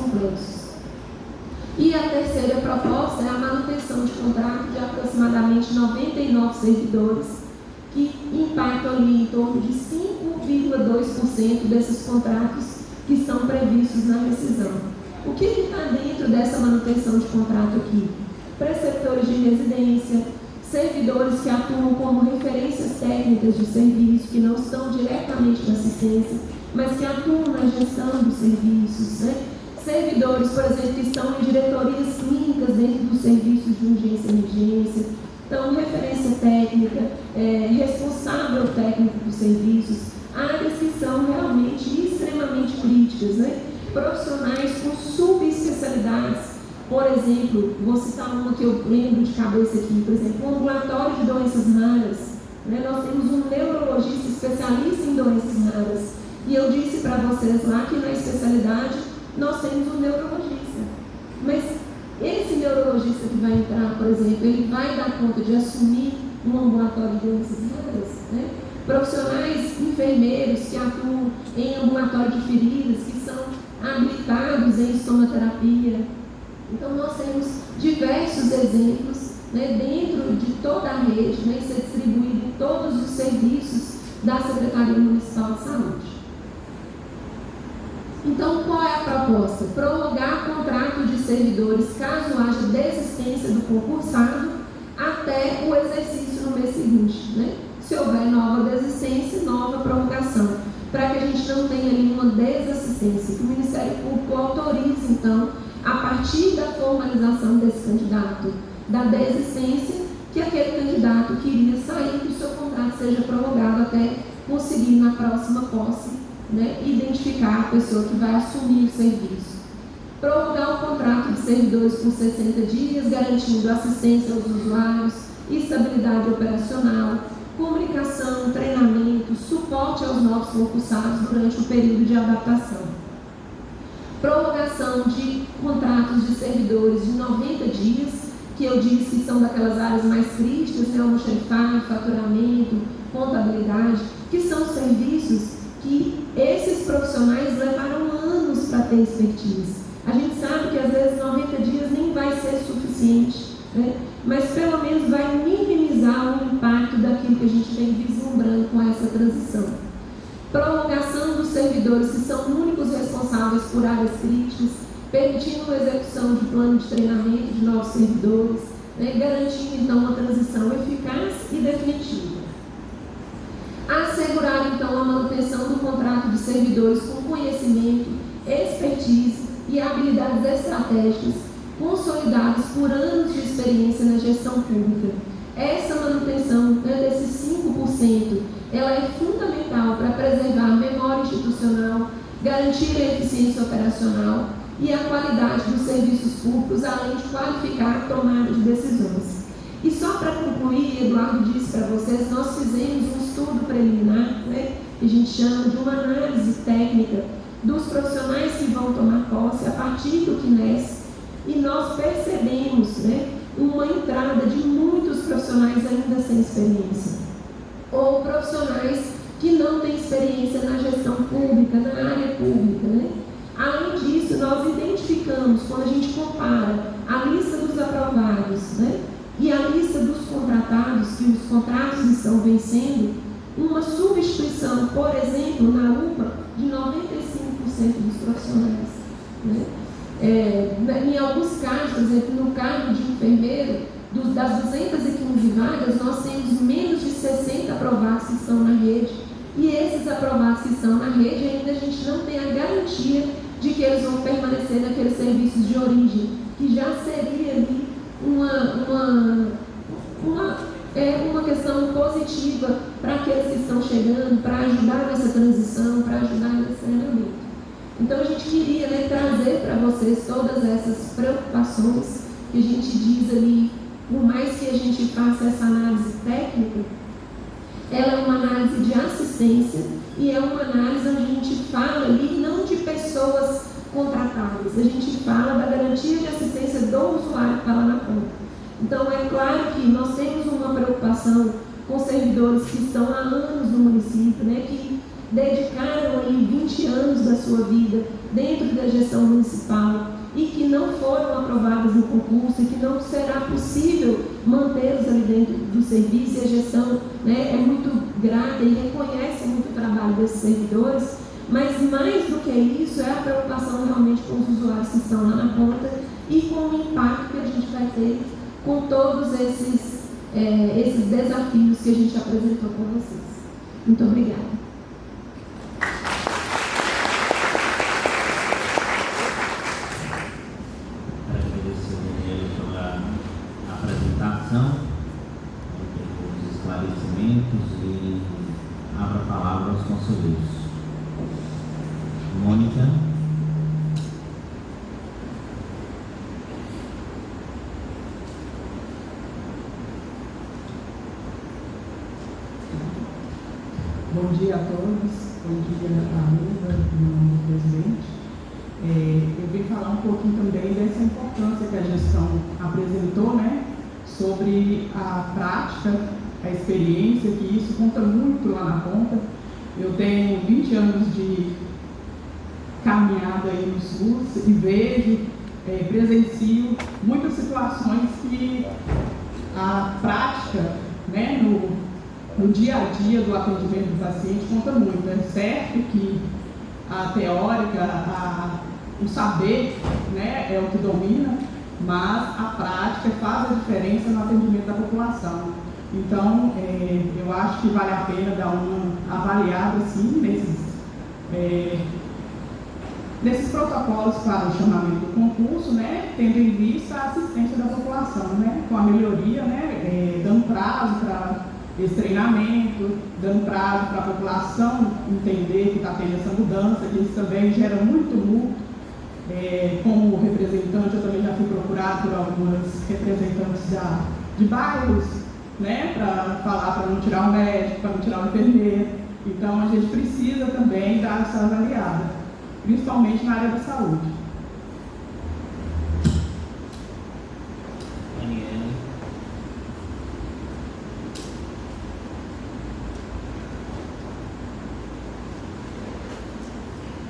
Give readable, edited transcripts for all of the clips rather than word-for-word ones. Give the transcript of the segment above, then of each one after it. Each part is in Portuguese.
complexos. E a terceira proposta é a manutenção de contrato de aproximadamente 99 servidores, que impactam ali em torno de 5,2% desses contratos que estão previstos na rescisão. O que está dentro dessa manutenção de contrato aqui? Preceptores de residência, servidores que atuam como referências técnicas de serviço, que não estão diretamente na assistência, mas que atuam na gestão dos serviços, né? Servidores, por exemplo, que estão em diretorias clínicas dentro dos serviços de urgência e emergência. Então, referência técnica, responsável técnico dos serviços, áreas que são realmente extremamente críticas, né? Profissionais com subespecialidades. Por exemplo, vou citar uma que eu lembro de cabeça aqui, por exemplo, o ambulatório de doenças raras. Né? Nós temos um neurologista especialista em doenças raras. E eu disse para vocês lá que na especialidade nós temos um neurologista. Mas esse neurologista que vai entrar, por exemplo, ele vai dar conta de assumir um ambulatório de doenças raras? Né? Profissionais enfermeiros que atuam em ambulatório de feridas, que são habilitados em estomaterapia. Então, nós temos diversos exemplos, né, dentro de toda a rede, né, ser distribuído em todos os serviços da Secretaria Municipal de Saúde. Então, qual é a proposta? Prorrogar contrato de servidores caso haja desistência do concursado até o exercício no mês seguinte. Né? Se houver nova desistência, nova prorrogação, para que a gente não tenha nenhuma desassistência, que o Ministério Público autorize, então, a partir da formalização desse candidato, da desistência, que aquele candidato que iria sair, que o seu contrato seja prorrogado até conseguir na próxima posse, né, identificar a pessoa que vai assumir o serviço. Prorrogar o contrato de servidores por 60 dias, garantindo assistência aos usuários, estabilidade operacional, comunicação, treinamento, suporte aos novos concursados durante o período de adaptação. Prorrogação de contratos de servidores de 90 dias, que eu disse que são daquelas áreas mais críticas, né, almoxarifado, faturamento, contabilidade, que são serviços que esses profissionais levaram anos para ter expertise. A gente sabe que às vezes 90 dias nem vai ser suficiente, né, mas pelo menos vai minimizar o impacto daquilo que a gente vem vislumbrando com essa transição. Prorrogação dos servidores que são únicos responsáveis por áreas críticas, permitindo a execução de plano de treinamento de novos servidores, né, garantindo então uma transição eficaz e definitiva. Assegurar então a manutenção do contrato de servidores com conhecimento, expertise e habilidades estratégicas consolidados por anos de experiência na gestão pública. Essa manutenção, né, desses 5%, ela é fundamental para preservar a memória institucional, garantir a eficiência operacional e a qualidade dos serviços públicos, além de qualificar a tomada de decisões. E só para concluir, Eduardo disse para vocês, nós fizemos um estudo preliminar, né, que a gente chama de uma análise técnica dos profissionais que vão tomar posse a partir do QNES, e nós percebemos, né, uma entrada de muitos profissionais ainda sem experiência, ou profissionais que não têm experiência na gestão pública, na área pública. Né? Além disso, nós identificamos, quando a gente compara a lista dos aprovados, né, e a lista dos contratados, que os contratos estão vencendo, uma substituição, por exemplo, na UPA, de 95% dos profissionais. Né? Em alguns casos, por exemplo, no cargo de enfermeiro, das 215 vagas, nós temos menos de 60 aprovados que estão na rede, e esses aprovados que estão na rede, ainda a gente não tem a garantia de que eles vão permanecer naqueles serviços de origem, que já seria ali uma questão positiva para aqueles que estão chegando, para ajudar nessa transição, para ajudar nesse treinamento. Então a gente queria, né, trazer para vocês todas essas preocupações que a gente diz ali, por mais que a gente faça essa análise técnica, ela é uma análise de assistência e é uma análise onde a gente fala ali não de pessoas contratadas, a gente fala da garantia de assistência do usuário que está lá na ponta. Então é claro que nós temos uma preocupação com servidores que estão há anos no município, né, que dedicaram aí 20 anos da sua vida dentro da gestão municipal, aprovadas no concurso e que não será possível mantê-los ali dentro do serviço, e a gestão, né, é muito grata e reconhece muito o trabalho desses servidores, mas mais do que isso é a preocupação realmente com os usuários que estão lá na ponta e com o impacto que a gente vai ter com todos esses desafios que a gente apresentou para vocês. Muito obrigada. Os esclarecimentos e abra a palavra aos conselheiros. Mônica. Bom dia a todos, bom dia a mesa, em nome do presidente. Eu vim falar um pouquinho também dessa importância que a gestão apresentou, né, sobre a prática, a experiência, que isso conta muito lá na ponta. Eu tenho 20 anos de caminhada aí no SUS e vejo, presencio muitas situações que a prática, né, no dia a dia do atendimento do paciente conta muito. É certo que a teórica, o saber, né, é o que domina, mas a prática faz a diferença no atendimento da população. Então, eu acho que vale a pena dar uma avaliada assim, nesses protocolos para o chamamento do concurso, né, tendo em vista a assistência da população, né, com a melhoria, né, dando prazo para esse treinamento, dando prazo para a população entender que está tendo essa mudança, que isso também gera muito luto. Como representante, eu também já fui procurado por algumas representantes de bairros, né, para falar para não tirar o médico, para não tirar o enfermeiro. Então, a gente precisa também dar essa avaliada, principalmente na área da saúde.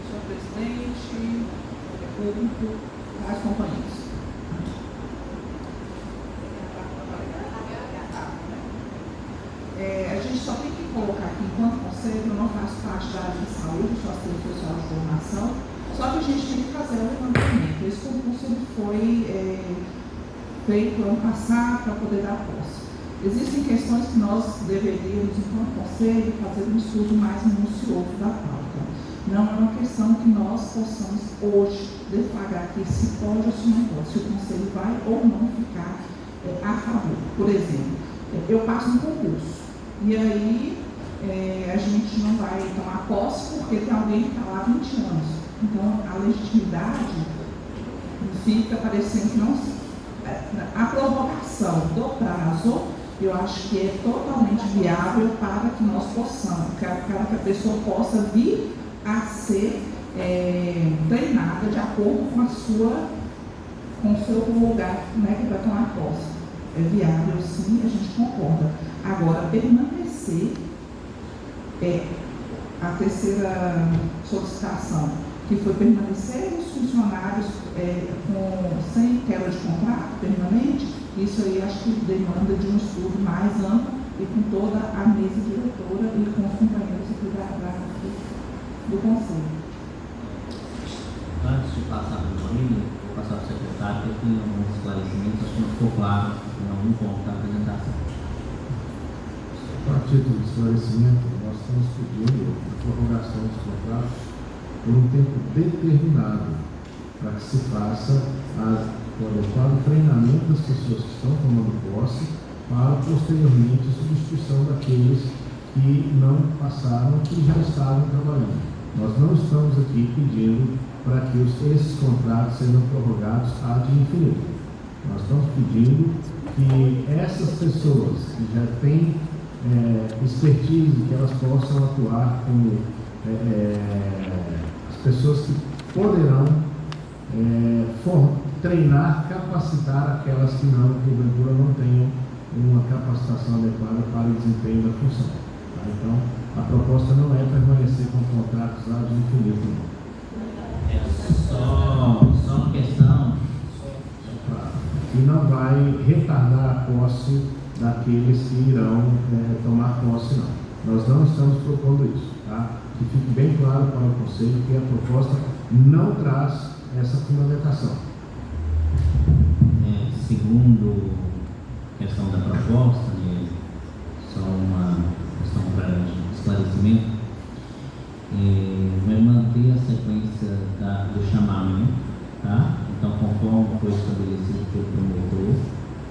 Senhor presidente, público, caros companheiros. A gente só tem que colocar aqui, enquanto conselho, eu não faço parte da área de saúde, só assistente social de formação, só que a gente tem que fazer o levantamento. Esse concurso ele foi feito ano passado para poder dar posse. Existem questões que nós deveríamos, enquanto conselho, fazer um estudo mais minucioso da pauta. Não é uma questão que nós possamos hoje deflagrar aqui se pode ou se não pode, se o conselho vai ou não ficar a favor. Por exemplo, eu passo um concurso e aí a gente não vai tomar posse porque tem alguém que está lá há 20 anos. Então, a legitimidade fica parecendo que não. A prorrogação do prazo, eu acho que é totalmente viável para que nós possamos, para que a pessoa possa vir a ser treinada de acordo com o seu lugar, né, que vai tomar posse. É viável, sim, a gente concorda. Agora, permanecer a terceira solicitação, que foi permanecer os funcionários sem quebra de contrato permanente, isso aí acho que demanda de um estudo mais amplo e com toda a mesa diretora e com os companheiros aqui do Conselho. Antes de passar para o Maurílio, vou passar para o secretário, que eu tenho alguns esclarecimentos, acho que não ficou claro em algum ponto da apresentação. A título de esclarecimento, nós estamos pedindo a prorrogação dos contratos por um tempo determinado, para que se faça o adequado treinamento das pessoas que estão tomando posse, para posteriormente a substituição daqueles que não passaram, que já estavam trabalhando. Nós não estamos aqui pedindo para que esses contratos sejam prorrogados ad infinito. Nós estamos pedindo que essas pessoas que já têm expertise, que elas possam atuar como as pessoas que poderão treinar, capacitar aquelas que não, porventura, não tenham uma capacitação adequada para o desempenho da função. Tá? Então, a proposta não é permanecer com contratos ad infinito. Só uma questão, não vai retardar a posse daqueles que irão tomar posse, não. Nós não estamos propondo isso, tá? Que fique bem claro para o Conselho que a proposta não traz essa fundamentação. Segundo a questão da proposta, né, só uma questão para esclarecimento, vai manter a sequência do chamamento, tá? Então, conforme foi estabelecido pelo promotor,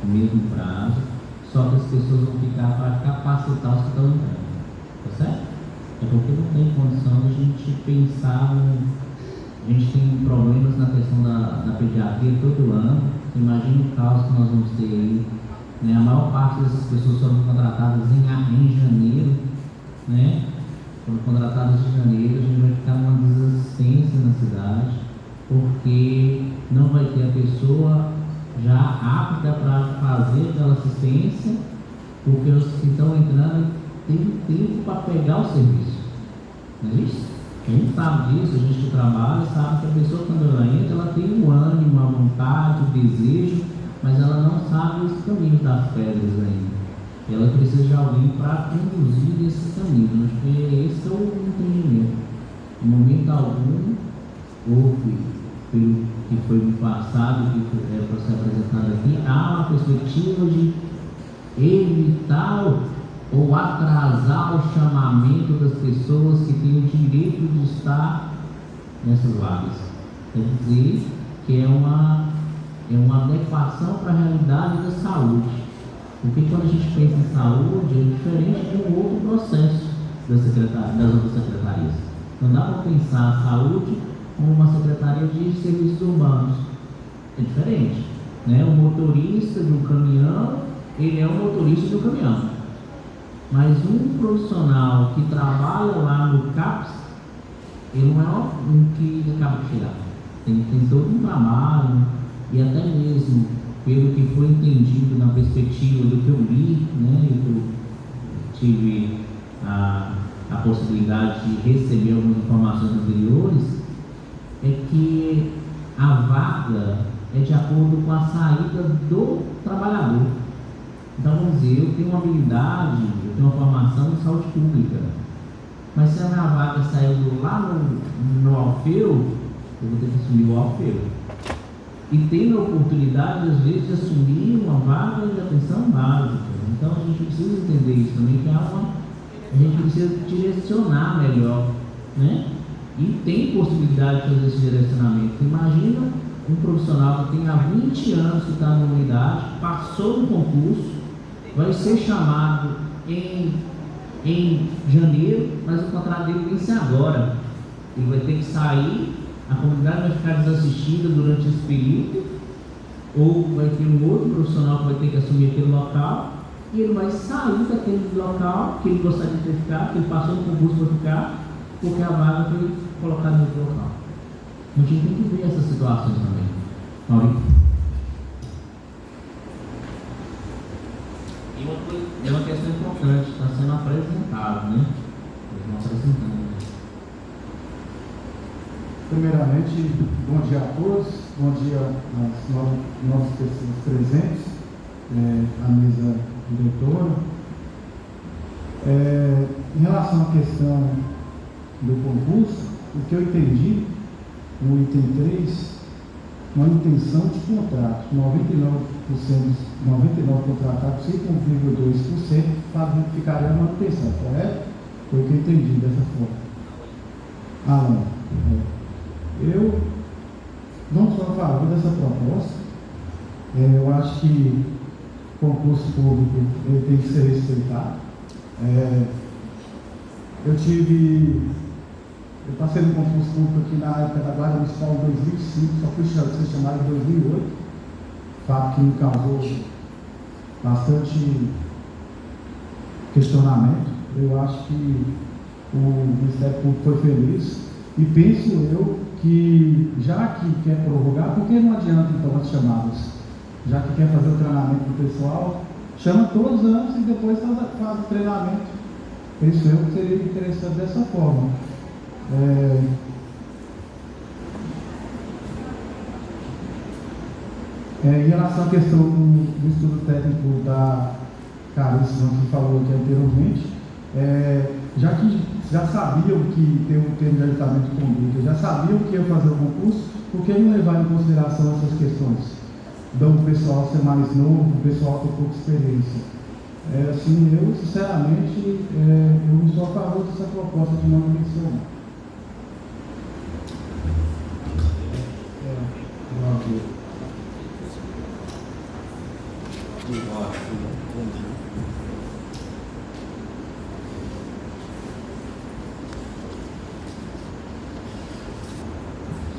o mesmo prazo, só que as pessoas vão ficar para capacitar os que estão entrando, tá certo? É porque não tem condição de a gente pensar a gente tem problemas na questão da pediatria todo ano. Imagina o caos que nós vamos ter aí, né? A maior parte dessas pessoas foram contratadas em janeiro, né? Foram contratadas em janeiro, a gente vai ficar numa desistência na cidade, porque não vai ter a pessoa já apta para fazer aquela assistência, porque os que estão entrando têm tempo para pegar o serviço. Não é isso? A gente sabe disso, a gente que trabalha sabe que a pessoa, quando ela entra, ela tem um ânimo, uma vontade, um desejo, mas ela não sabe os caminhos das pedras ainda. E ela precisa de alguém para conduzir esses caminhos, né? Porque esse é o entendimento. Em momento algum, houve, pelo que foi no passado, que é para ser apresentado aqui, há uma perspectiva de evitar ou atrasar o chamamento das pessoas que têm o direito de estar nessas vagas. Quer dizer que é uma adequação para a realidade da saúde. Porque quando a gente pensa em saúde, é diferente de um outro processo das outras secretarias. Não dá para pensar a saúde como uma secretaria de serviços urbanos. É diferente, né? O motorista de um caminhão, ele é o motorista de um caminhão. Mas um profissional que trabalha lá no CAPS, ele não é um que acaba de chegar. Tem todo um trabalho, e até mesmo pelo que foi entendido na perspectiva do que eu li, né, eu tive a possibilidade de receber algumas informações anteriores, é que a vaga é de acordo com a saída do trabalhador. Então, vamos dizer, eu tenho uma habilidade, eu tenho uma formação em saúde pública, mas se a minha vaga saiu lá no Alfeu, eu vou ter que assumir o Alfeu. E tendo a oportunidade, às vezes, de assumir uma vaga de atenção básica. Então, a gente precisa entender isso também, que a gente precisa direcionar melhor, né? E tem possibilidade de fazer esse direcionamento. Imagina um profissional que tem há 20 anos que está na unidade, passou no concurso, vai ser chamado em janeiro, mas o contrato dele vence agora. Ele vai ter que sair, a comunidade vai ficar desassistida durante esse período, ou vai ter um outro profissional que vai ter que assumir aquele local, e ele vai sair daquele local que ele gostaria de ter ficado, que ele passou no concurso para ficar, porque a vaga foi colocada no outro local. A gente tem que ver essas situações também. Maurício? E uma questão importante, está sendo apresentado, né? Eles vão apresentando. Primeiramente, bom dia a todos, bom dia aos novos pessoas presentes, à mesa diretora. Em relação à questão do concurso, o que eu entendi, no item 3, uma intenção de contrato, 99 contratados, 5,2% ficaria a manutenção, correto? Foi o que eu entendi dessa forma. Não. Eu não sou a favor dessa proposta. Eu acho que o concurso público ele tem que ser respeitado. Eu passei no concurso público aqui na época da Guarda Municipal em 2005, só fui ser chamado em 2008, fato que me causou bastante questionamento. Eu acho que o Ministério Público foi feliz e penso eu que, já que quer prorrogar, por que não adianta então as chamadas? Já que quer fazer o treinamento do pessoal, chama todos antes e depois faz o treinamento. Penso eu que seria interessante dessa forma. Em relação à questão do estudo técnico da Caríssima, que falou aqui anteriormente, já que já sabiam que tem um termo de alistamento de conduta, já sabiam que ia fazer o concurso, por que não levar em consideração essas questões? O pessoal ser mais novo, o pessoal ter pouca experiência. Assim, eu, sinceramente, eu não sou a favor dessa proposta de manutenção.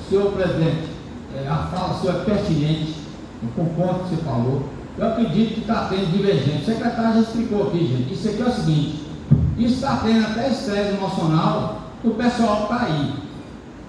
Senhor presidente, a fala sua é pertinente, eu concordo com o que você falou. Eu acredito que está tendo divergência. O secretário já explicou aqui, gente. Isso aqui é o seguinte: isso está tendo até estresse emocional do pessoal que está aí.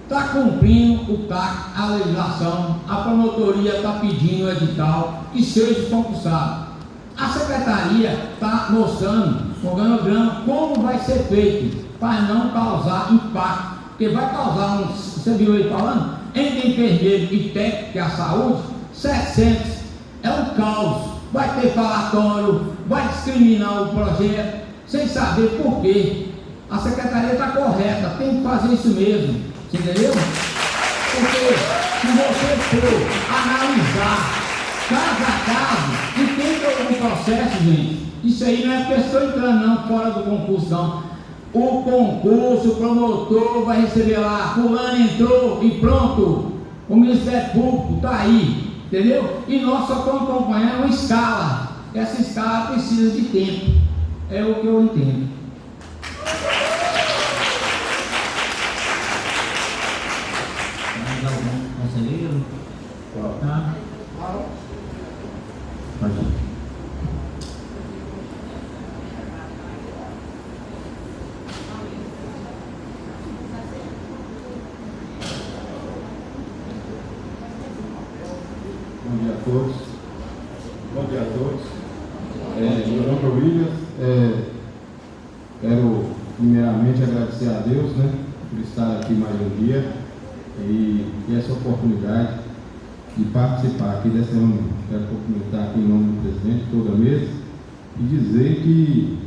Está cumprindo o TAC, a legislação, a promotoria está pedindo o edital que seja concursado. A secretaria está mostrando, organograma, como vai ser feito, para não causar impacto. Porque vai causar você viu ele falando, entre enfermeiro e técnico, que é a saúde, 700, é um caos. Vai ter falatório, vai discriminar o projeto, sem saber por quê. A secretaria está correta, tem que fazer isso mesmo, você entendeu? Porque se você for analisar caso a caso, e tem todo um processo, gente, isso aí não é porque estou entrando não, fora do concurso não. O concurso, o promotor vai receber lá, fulano entrou e pronto, o Ministério Público está aí, entendeu? E nós só estamos acompanhando uma escala, essa escala precisa de tempo, é o que eu entendo. Mais algum conselheiro? Tá? Pode ir. Bom dia a todos. Bom dia a todos. Meu nome é William. Quero primeiramente agradecer a Deus, né, por estar aqui mais um dia e essa oportunidade de participar aqui dessa reunião. Quero cumprimentar aqui em nome do presidente, toda a mesa, e dizer que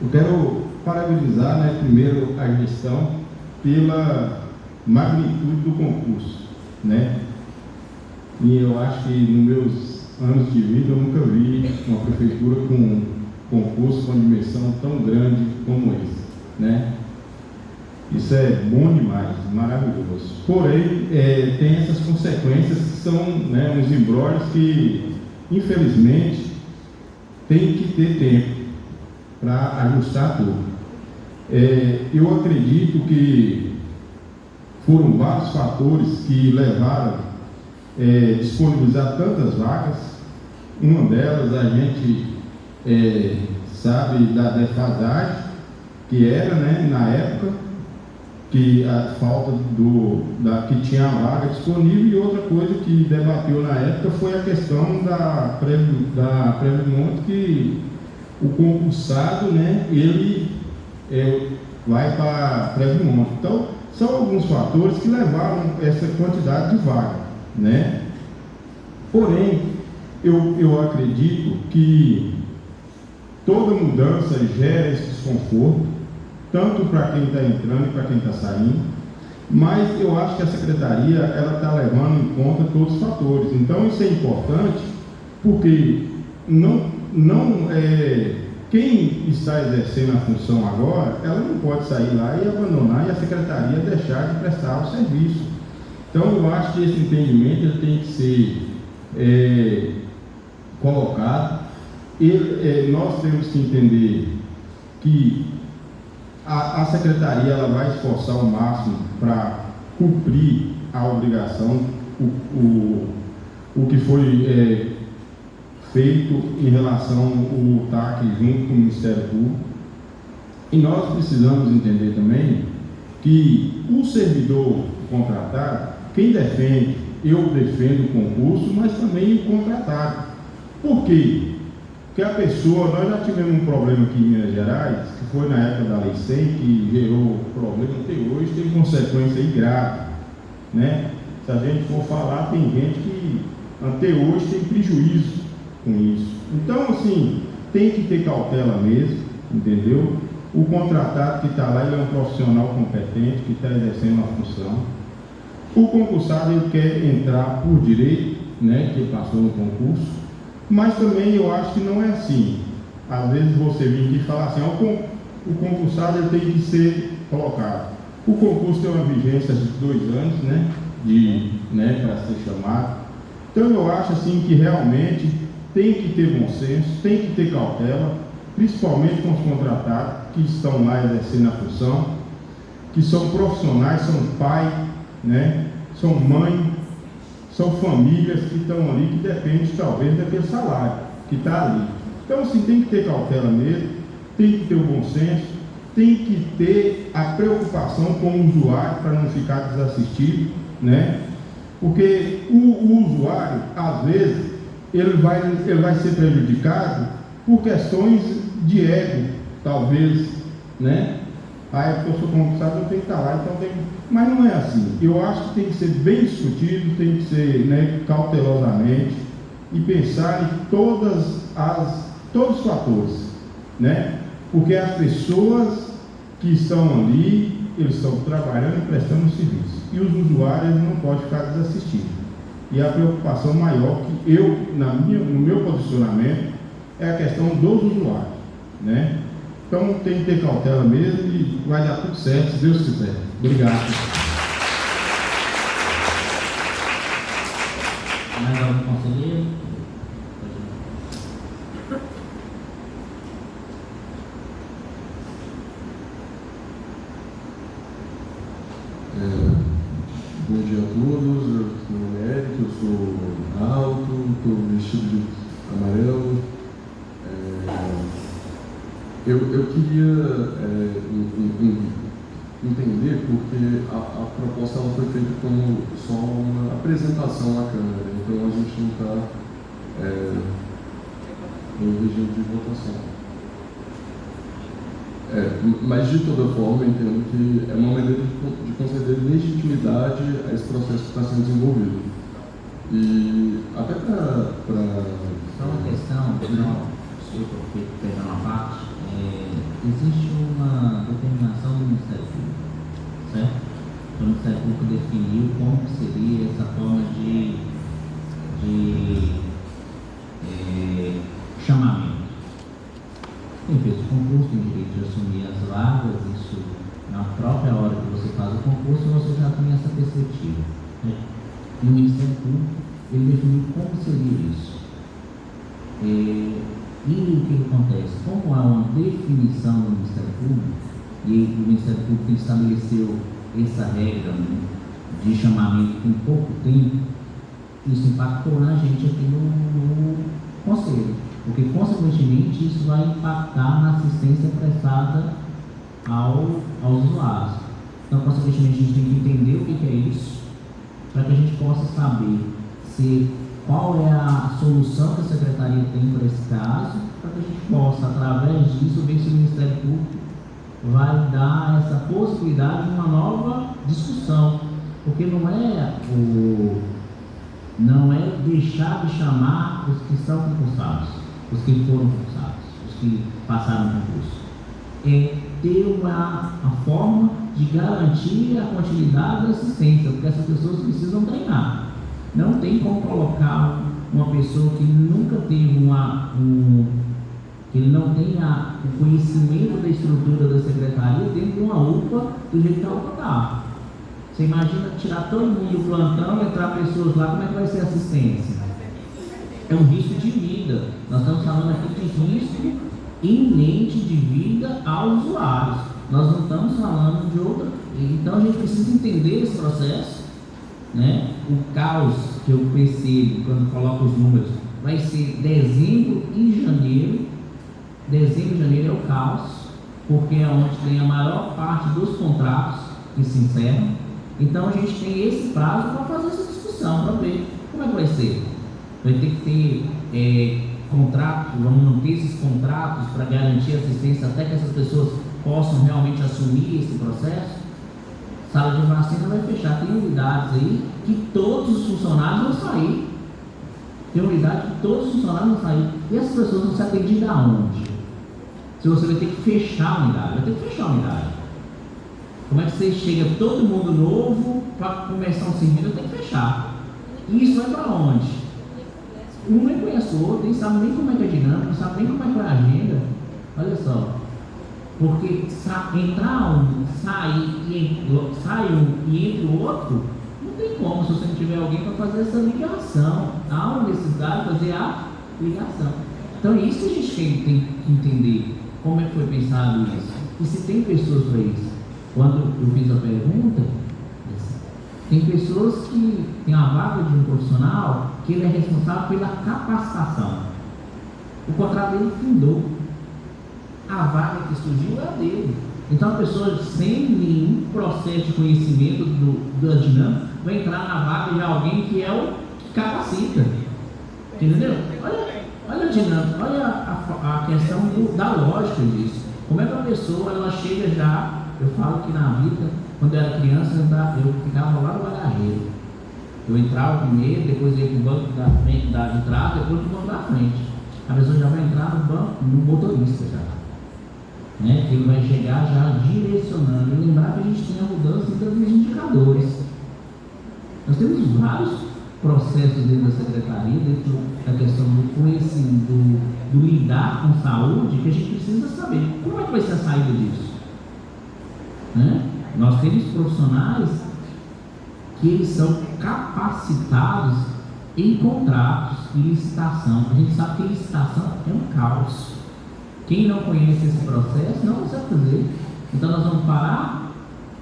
eu quero parabenizar, né, primeiro a gestão pela magnitude do concurso, né? E eu acho que nos meus anos de vida eu nunca vi uma prefeitura com um concurso com uma dimensão tão grande como esse, né? Isso é bom demais, maravilhoso. Porém, tem essas consequências que são, né, uns embrólios que, infelizmente, tem que ter tempo para ajustar tudo. Eu acredito que foram vários fatores que levaram disponibilizar tantas vagas. Uma delas a gente sabe da defasagem que era, né, na época, que a falta que tinha a vaga disponível, e outra coisa que debateu na época foi a questão da Previmonte, que o concursado, né, ele vai para a Previmonte. Então, são alguns fatores que levaram essa quantidade de vaga, né? Porém, eu acredito que toda mudança gera esse desconforto, tanto para quem está entrando e para quem está saindo, mas eu acho que a secretaria está levando em conta todos os fatores. Então isso é importante, porque quem está exercendo a função agora, ela não pode sair lá e abandonar, e a secretaria deixar de prestar o serviço. Então eu acho que esse entendimento ele tem que ser colocado. Nós temos que entender que a secretaria ela vai esforçar o máximo para cumprir a obrigação, o que foi feito em relação ao TAC junto com o Ministério Público. E nós precisamos entender também que o servidor contratado, quem defende, eu defendo o concurso, mas também o contratado. Por quê? Porque a pessoa, nós já tivemos um problema aqui em Minas Gerais, que foi na época da Lei 100, que gerou problema até hoje, tem consequência aí grave, né? Se a gente for falar, tem gente que até hoje tem prejuízo com isso. Então, assim, tem que ter cautela mesmo, entendeu? O contratado que está lá, ele é um profissional competente, que está exercendo a função. O concursado, ele quer entrar por direito, né, que passou no concurso, mas também eu acho que não é assim. Às vezes você vem aqui e fala assim, o concursado ele tem que ser colocado. O concurso tem uma vigência de 2 anos, né, para ser chamado. Então eu acho assim que realmente tem que ter bom senso, tem que ter cautela, principalmente com os contratados que estão lá exercendo a função, que são profissionais, são pai, né, são mãe, são famílias que estão ali, que dependem talvez daquele salário que está ali. Então assim, tem que ter cautela mesmo, tem que ter o bom senso, tem que ter a preocupação com o usuário para não ficar desassistido, né? Porque o usuário, às vezes, ele vai ser prejudicado por questões de ego, talvez, né? Porque eu sou concursado, eu tenho que estar lá, então tem... Mas não é assim. Eu acho que tem que ser bem discutido, tem que ser, né, cautelosamente e pensar em todos os fatores, né? Porque as pessoas que estão ali, eles estão trabalhando e prestando um serviço. E os usuários não podem ficar desassistidos. E a preocupação maior que eu, no meu posicionamento, é a questão dos usuários, né? Então tem que ter cautela mesmo e vai dar tudo certo, se Deus quiser. Obrigado. Mais algum conselheiro? Bom dia a todos, meu nome é Eric, eu sou alto, estou vestido de amarelo. Eu queria entender porque a proposta ela foi feita como só uma apresentação na Câmara, então a gente não está em regime de votação. Mas de toda forma eu entendo que é uma maneira de conceder legitimidade a esse processo que está sendo desenvolvido. E até para... Só uma questão, desculpa, pegando a parte, existe uma determinação do Ministério Público, certo? O Ministério Público definiu como seria essa forma de chamamento. Quem fez o concurso tem direito de assumir as vagas, isso na própria hora que você faz o concurso, você já tem essa perspectiva, né? E o Ministério Público, ele definiu como seria isso. E o que acontece? Como há uma definição do Ministério Público, e o Ministério Público estabeleceu essa regra, né, de chamamento em pouco tempo, isso impactou na gente aqui no Conselho, porque consequentemente isso vai impactar na assistência prestada aos usuários. Então, consequentemente, a gente tem que entender o que é isso, para que a gente possa saber qual é a solução que a Secretaria tem para esse caso, para que a gente possa, através disso, ver se o Ministério Público vai dar essa possibilidade de uma nova discussão, porque não é deixar de chamar os que são concursados, os que foram concursados, os que passaram no concurso. É ter uma forma de garantir a continuidade da assistência, porque essas pessoas precisam treinar. Não tem como colocar uma pessoa que nunca teve que ele não tenha o conhecimento da estrutura da secretaria dentro de uma UPA do jeito que a UPA está. Você imagina tirar todo mundo do plantão, entrar pessoas lá, como é que vai ser a assistência? É um risco de vida. Nós estamos falando aqui de risco iminente de vida aos usuários. Nós não estamos falando de outra. Então a gente precisa entender esse processo, né? O caos que eu percebo quando coloco os números vai ser dezembro e janeiro. Dezembro e janeiro é o caos, porque é onde tem a maior parte dos contratos que se encerram. Então a gente tem esse prazo para fazer essa discussão, para ver como é que vai ser. Vai ter que ter contratos, vamos manter esses contratos para garantir assistência até que essas pessoas possam realmente assumir esse processo. Sala de vacina vai fechar, tem unidades aí que todos os funcionários vão sair. Tem unidade que todos os funcionários vão sair. E essas pessoas vão ser atendidas aonde? Se você vai ter que fechar a unidade, vai ter que fechar a unidade. Como é que você chega todo mundo novo para começar um serviço? Tem que fechar. E isso vai para onde? Um nem conhece o outro, nem sabe nem como é que é a dinâmica, não sabe nem como é que é a agenda. Olha só. Porque entrar um, sai um e entre o outro, não tem como se você não tiver alguém para fazer essa ligação. Há uma necessidade de fazer a ligação. Então é isso que a gente tem que entender. Como é que foi pensado isso? E se tem pessoas para isso? Quando eu fiz a pergunta, tem pessoas que têm a vaga de um profissional que ele é responsável pela capacitação. O contrato dele findou. A vaga que surgiu é a dele. Então a pessoa sem nenhum processo de conhecimento da dinâmica vai entrar na vaga de alguém que é o que capacita. Entendeu? Olha a dinâmica, olha a questão da lógica disso. Como é que a pessoa ela chega já, eu falo que na vida, quando eu era criança, eu ficava lá no bagageiro. Eu entrava primeiro, depois eu ia para o banco da frente de trás, depois para o banco da frente. A pessoa já vai entrar no banco, no motorista já. Né? Que ele vai chegar já direcionando. E lembrar que a gente tem a mudança dos indicadores. Nós temos vários processos dentro da secretaria, dentro da questão do conhecimento, do lidar com saúde, que a gente precisa saber como é que vai ser a saída disso. Né? Nós temos profissionais que eles são capacitados em contratos e licitação. A gente sabe que licitação é um caos. Quem não conhece esse processo não consegue fazer. Então nós vamos parar.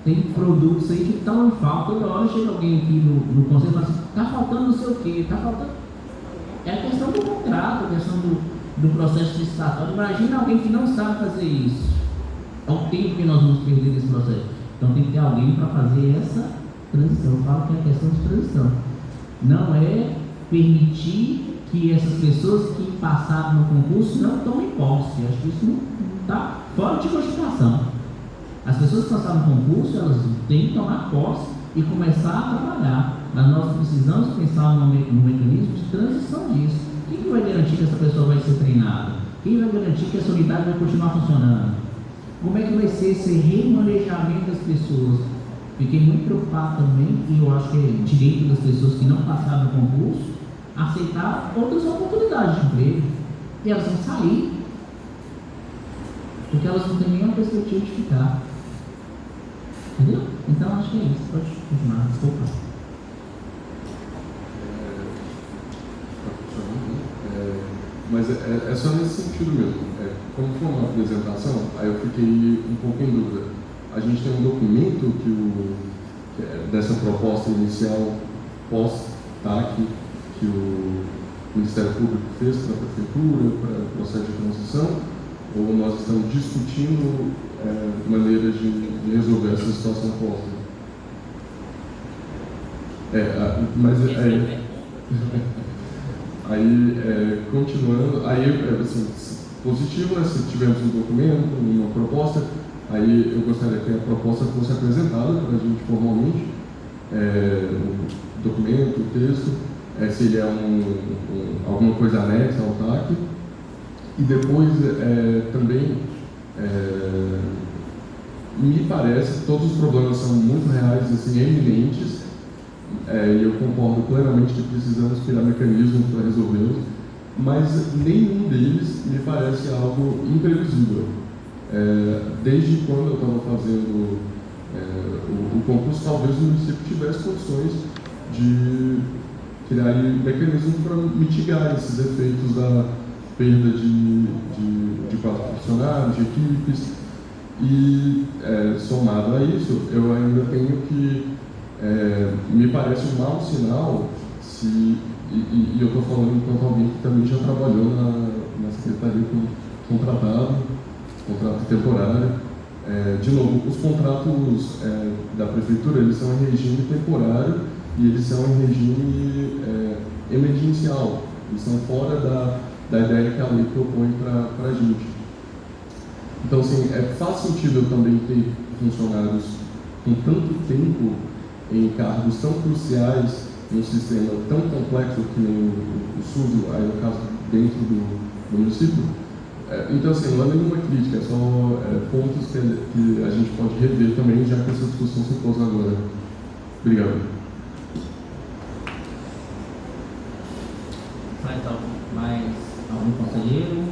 Tem produtos aí que estão em falta. Toda hora chega alguém aqui no conselho e fala assim: está faltando não sei o que, está faltando. É a questão do contrato, a questão do processo licitatório. Imagina alguém que não sabe fazer isso. É o tempo que nós vamos perder nesse processo. Então tem que ter alguém para fazer essa transição. Eu falo que é a questão de transição. Não é permitir que essas pessoas que passaram no concurso não tomem posse. Eu acho que isso não está fora de cogitação. As pessoas que passaram no concurso, elas têm que tomar posse e começar a trabalhar. Mas nós precisamos pensar no mecanismo de transição disso. Quem vai garantir que essa pessoa vai ser treinada? Quem vai garantir que essa unidade vai continuar funcionando? Como é que vai ser esse remanejamento das pessoas? Fiquei muito preocupado também, e eu acho que é direito das pessoas que não passaram no concurso aceitar outras oportunidades de emprego. E elas vão sair, porque elas não têm nenhuma perspectiva de ficar. Entendeu? Então acho que é isso. Pode continuar, desculpa. Mas é só nesse sentido mesmo. Como foi uma apresentação, aí eu fiquei um pouco em dúvida. A gente tem um documento dessa proposta inicial pós-TAC que o Ministério Público fez para a Prefeitura, para o processo de transição, ou nós estamos discutindo maneiras de resolver essa situação posta? Continuando, assim, positivo, né, se tivermos um documento, uma proposta, aí eu gostaria que a proposta fosse apresentada para a gente formalmente, o documento, o texto, se ele é alguma coisa anexa ao TAC, e depois também me parece que todos os problemas são muito reais, assim, eminentes, e eu concordo plenamente que precisamos criar mecanismos para resolvê-los, mas nenhum deles me parece algo imprevisível. Desde quando eu estava fazendo o concurso, talvez o município tivesse condições de criar mecanismos para mitigar esses efeitos da perda de quadros profissionais, de equipes, e somado a isso, eu ainda tenho que me parece um mau sinal e eu estou falando enquanto alguém que também já trabalhou na Secretaria como contrato temporário. De novo, os contratos da Prefeitura, eles são em regime temporário e eles são em regime emergencial, eles são fora da ideia que a lei propõe para a gente. Então, assim, faz sentido eu também ter funcionários com tanto tempo em cargos tão cruciais um sistema tão complexo que nem o SUS, aí no caso dentro do município. Então, assim, não é nenhuma crítica, é só pontos que a gente pode rever também, já que essa discussão se pôs agora. Obrigado. Mais algum conselheiro?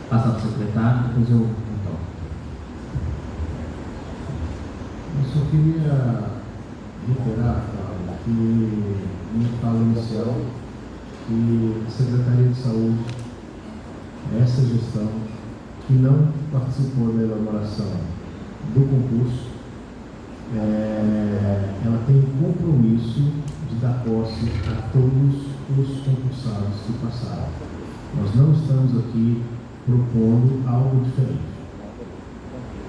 Passar para o secretário, depois eu então. Eu só queria reiterar, Cláudio, que minha fala inicial, que a Secretaria de Saúde, essa gestão, que não participou da elaboração do concurso, ela tem um compromisso de dar posse a todos os concursados que passaram. Nós não estamos aqui propondo algo diferente.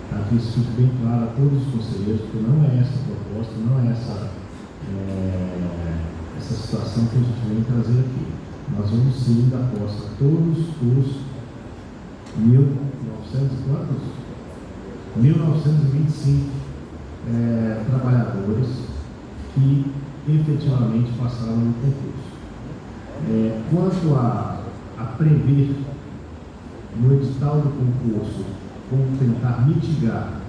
Para que isso fique bem claro a todos os conselheiros, porque não é essa a proposta, não é essa situação que a gente vem trazer aqui. Nós vamos sim dar posse a todos os 1925 trabalhadores que efetivamente passaram no concurso. Quanto a prever no edital do concurso como tentar mitigar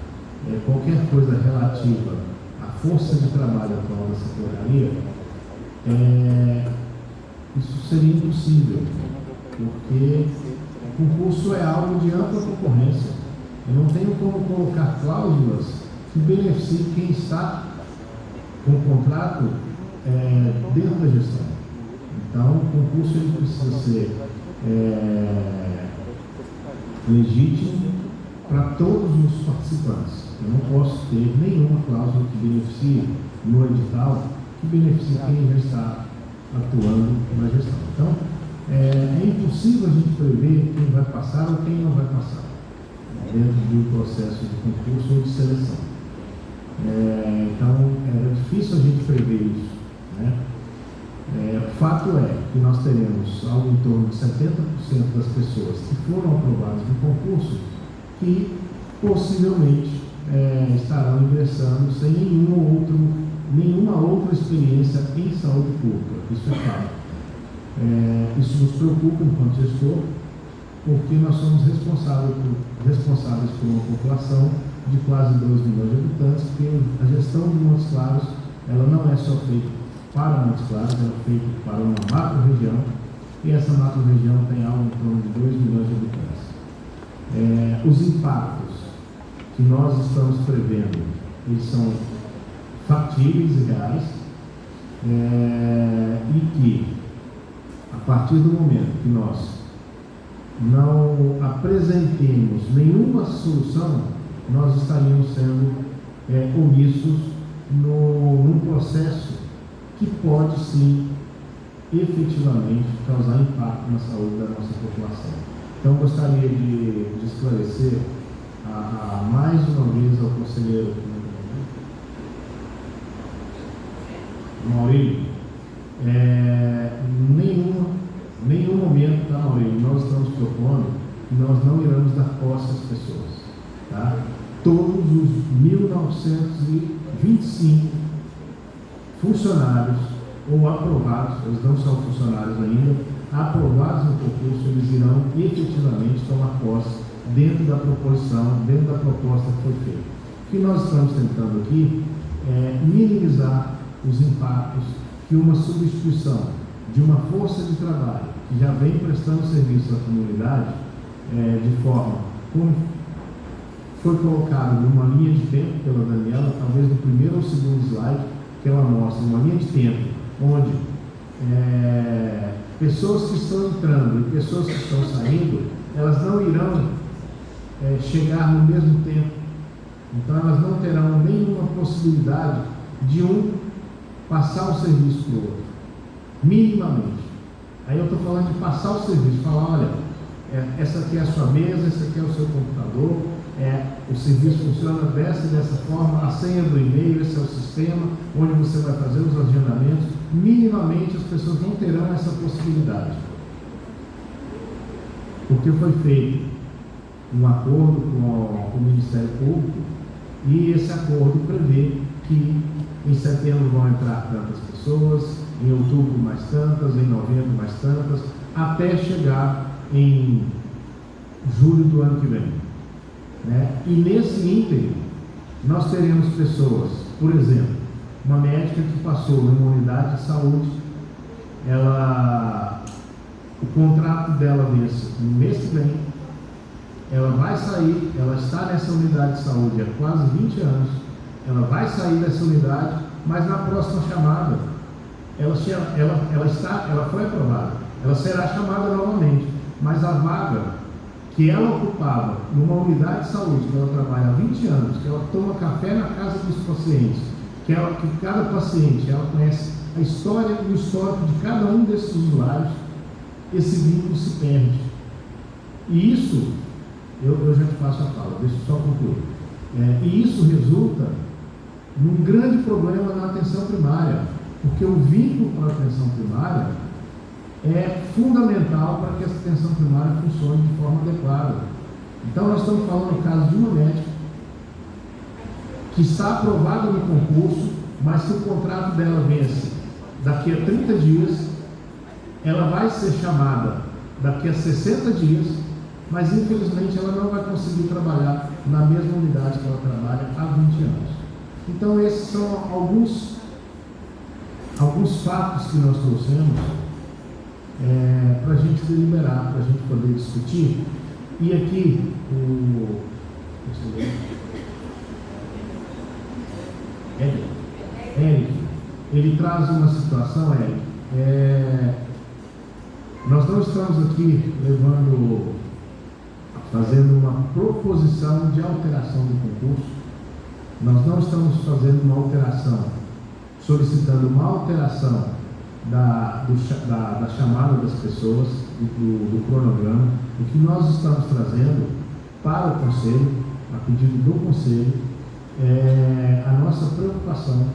qualquer coisa relativa à força de trabalho atual da secretaria, isso seria impossível, porque o concurso é algo de ampla concorrência. Eu não tenho como colocar cláusulas que beneficiem quem está com o contrato dentro da gestão. Então, o concurso ele precisa ser legítimo para todos os participantes. Eu não posso ter nenhuma cláusula que beneficie no edital, que beneficie quem já está atuando na gestão. Então, é impossível a gente prever quem vai passar ou quem não vai passar dentro do processo de concurso ou de seleção. Então, era difícil a gente prever isso, né? O fato é que nós teremos algo em torno de 70% das pessoas que foram aprovadas no concurso que possivelmente estarão ingressando sem nenhuma outra experiência em saúde pública. Isso é fato. Isso nos preocupa enquanto gestor, porque nós somos responsáveis por uma população de quase 2 milhões de habitantes, porque a gestão de Montes Claros ela não é só feita para Montes Claros, ela é feita para uma macro-região, e essa macro-região tem algo em torno de 2 milhões de habitantes. Os impactos que nós estamos prevendo, eles são factíveis e reais, e que, a partir do momento que nós não apresentemos nenhuma solução, nós estaríamos sendo omissos num processo que pode sim efetivamente causar impacto na saúde da nossa população. Então, gostaria de esclarecer mais uma vez ao conselheiro Maurílio, nenhum momento, tá, Maurílio, nós estamos propondo que nós não iremos dar posse às pessoas, tá? Todos os 1925 funcionários ou aprovados, eles não são funcionários ainda, aprovados no concurso, eles irão efetivamente tomar posse dentro da proposição, dentro da proposta que foi feita. O que nós estamos tentando aqui é minimizar os impactos que uma substituição de uma força de trabalho que já vem prestando serviço à comunidade, de forma como foi colocado numa linha de tempo pela Daniela, talvez no primeiro ou segundo slide, que ela mostra uma linha de tempo onde pessoas que estão entrando e pessoas que estão saindo, elas não irão chegar no mesmo tempo. Então elas não terão nenhuma possibilidade de um passar o serviço para o outro, minimamente. Aí eu estou falando de passar o serviço, falar, olha, essa aqui é a sua mesa, esse aqui é o seu computador, o serviço funciona dessa forma, a senha do e-mail, esse é o sistema onde você vai fazer os agendamentos. Minimamente as pessoas não terão essa possibilidade, porque foi feito um acordo com o Ministério Público, e esse acordo prevê que em setembro vão entrar tantas pessoas, em outubro mais tantas, em novembro mais tantas, até chegar em julho do ano que vem, né? E nesse ínterim, nós teremos pessoas, por exemplo, uma médica que passou numa unidade de saúde, o contrato dela vence no mês que vem, ela vai sair, ela está nessa unidade de saúde há quase 20 anos, ela vai sair dessa unidade, mas na próxima chamada, ela foi aprovada, ela será chamada novamente, mas a vaga que ela ocupava numa unidade de saúde, que ela trabalha há 20 anos, que ela toma café na casa dos pacientes, que cada paciente, ela conhece a história e o histórico de cada um desses usuários, esse vínculo se perde. E isso, eu já te passo a fala, deixa eu só concluir. E isso resulta num grande problema na atenção primária, porque o vínculo com a atenção primária é fundamental para que essa atenção primária funcione de forma adequada. Então nós estamos falando no caso de uma médica que está aprovada no concurso, mas que o contrato dela vence daqui a 30 dias, ela vai ser chamada daqui a 60 dias, mas infelizmente ela não vai conseguir trabalhar na mesma unidade que ela trabalha há 20 anos. Então esses são alguns fatos que nós trouxemos para a gente deliberar, para a gente poder discutir. E aqui Eric, ele traz uma situação, Eric. Nós não estamos aqui fazendo uma proposição de alteração do concurso, nós não estamos fazendo uma alteração, solicitando uma alteração da chamada das pessoas, do cronograma. O que nós estamos trazendo para o Conselho, a pedido do Conselho, é a nossa preocupação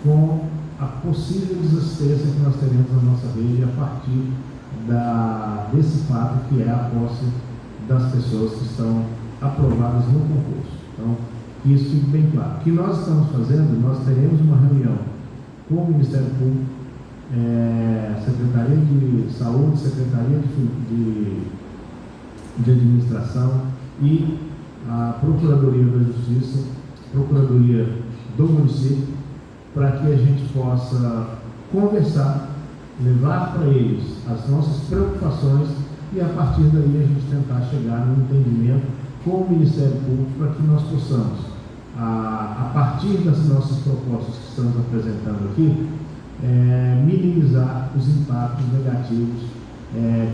com a possível desassistência que nós teremos na nossa rede a partir desse fato que é a posse das pessoas que estão aprovadas no concurso. Então, que isso fique bem claro. O que nós estamos fazendo, nós teremos uma reunião com o Ministério Público, Secretaria de Saúde, Secretaria de Administração e a Procuradoria da Justiça, Procuradoria do Município, para que a gente possa conversar, levar para eles as nossas preocupações e a partir daí a gente tentar chegar no entendimento com o Ministério Público para que nós possamos, a partir das nossas propostas que estamos apresentando aqui, minimizar os impactos negativos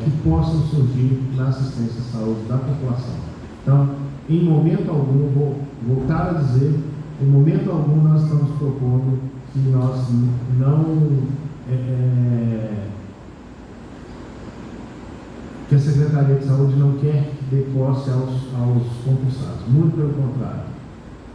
que possam surgir na assistência à saúde da população. Então, em momento algum, vou voltar a dizer, em momento algum nós estamos propondo que nós que a Secretaria de Saúde não quer que dê posse aos concursados. Muito pelo contrário.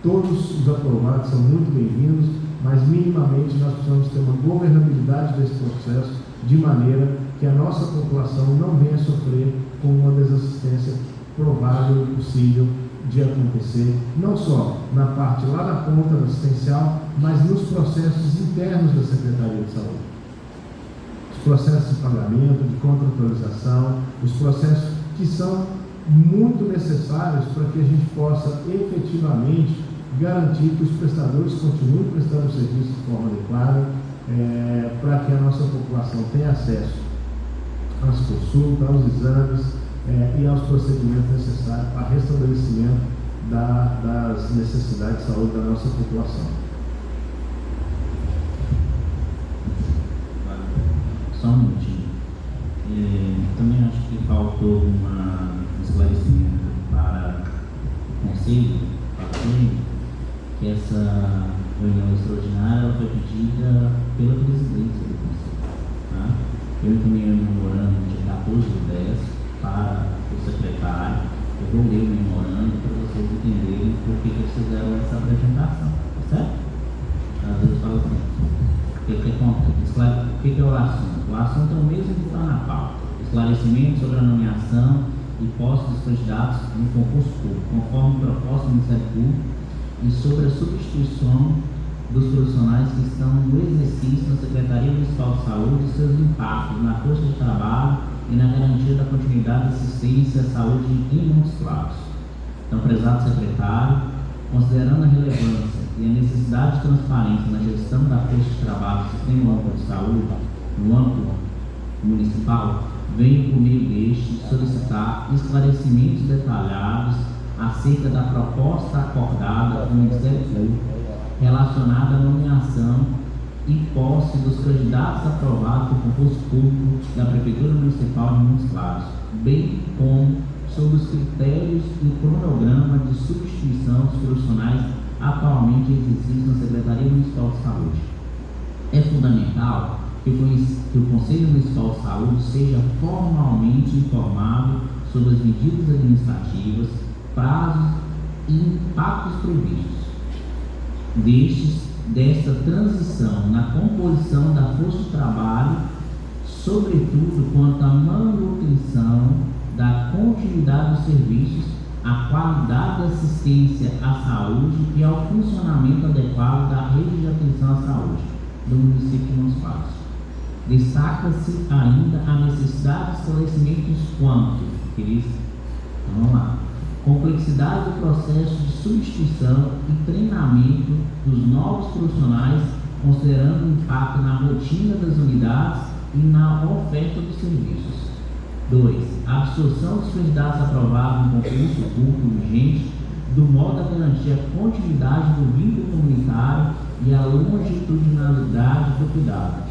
Todos os aprovados são muito bem-vindos, mas minimamente nós precisamos ter uma governabilidade desse processo de maneira que a nossa população não venha sofrer com uma desassistência provável e possível de acontecer, não só na parte lá da ponta assistencial, mas nos processos internos da Secretaria de Saúde. Os processos de pagamento, de contratualização, os processos que são muito necessários para que a gente possa efetivamente garantir que os prestadores continuem prestando o serviço de forma adequada, para que a nossa população tenha acesso às consultas, aos exames e aos procedimentos necessários para restabelecimento das necessidades de saúde da nossa população. Só um minutinho. Também acho que faltou um esclarecimento para o Conselho, que essa reunião extraordinária foi pedida pela presidência do Conselho. Tá? Eu encaminhei um memorando de 14/10 para o secretário. Eu vou ler o memorando para vocês entenderem por que eles fizeram essa apresentação. Tá certo? Às vezes fala assim. O que é o assunto? O assunto é o mesmo que está na pauta. Esclarecimento sobre a nomeação e posse dos candidatos no concurso público, conforme proposta do Ministério Público, e sobre a substituição dos profissionais que estão no exercício na Secretaria Municipal de Saúde e seus impactos na força de trabalho e na garantia da continuidade da assistência à saúde em Montes Claros. Então, prezado secretário, considerando a relevância e a necessidade de transparência na gestão da força de trabalho do Sistema Único de Saúde no âmbito municipal, venho por meio deste solicitar esclarecimentos detalhados acerca da proposta acordada com o Ministério Público relacionada à nomeação e posse dos candidatos aprovados no concurso público da Prefeitura Municipal de Montes Claros, bem como sobre os critérios e cronograma de substituição dos profissionais atualmente em exercício na Secretaria Municipal de Saúde. É fundamental que o Conselho Municipal de Saúde seja formalmente informado sobre as medidas administrativas, prazos e impactos previstos desta transição na composição da força de trabalho, sobretudo quanto à manutenção da continuidade dos serviços, à qualidade da assistência à saúde e ao funcionamento adequado da rede de atenção à saúde do município de Montes Claros. Destaca-se ainda a necessidade de esclarecimentos quanto, queridos, então vamos lá, complexidade do processo de substituição e treinamento dos novos profissionais, considerando o impacto na rotina das unidades e na oferta dos serviços. 2. A absorção dos candidatos aprovados no concurso público urgente, do modo a garantir a continuidade do vínculo comunitário e a longitudinalidade do cuidado.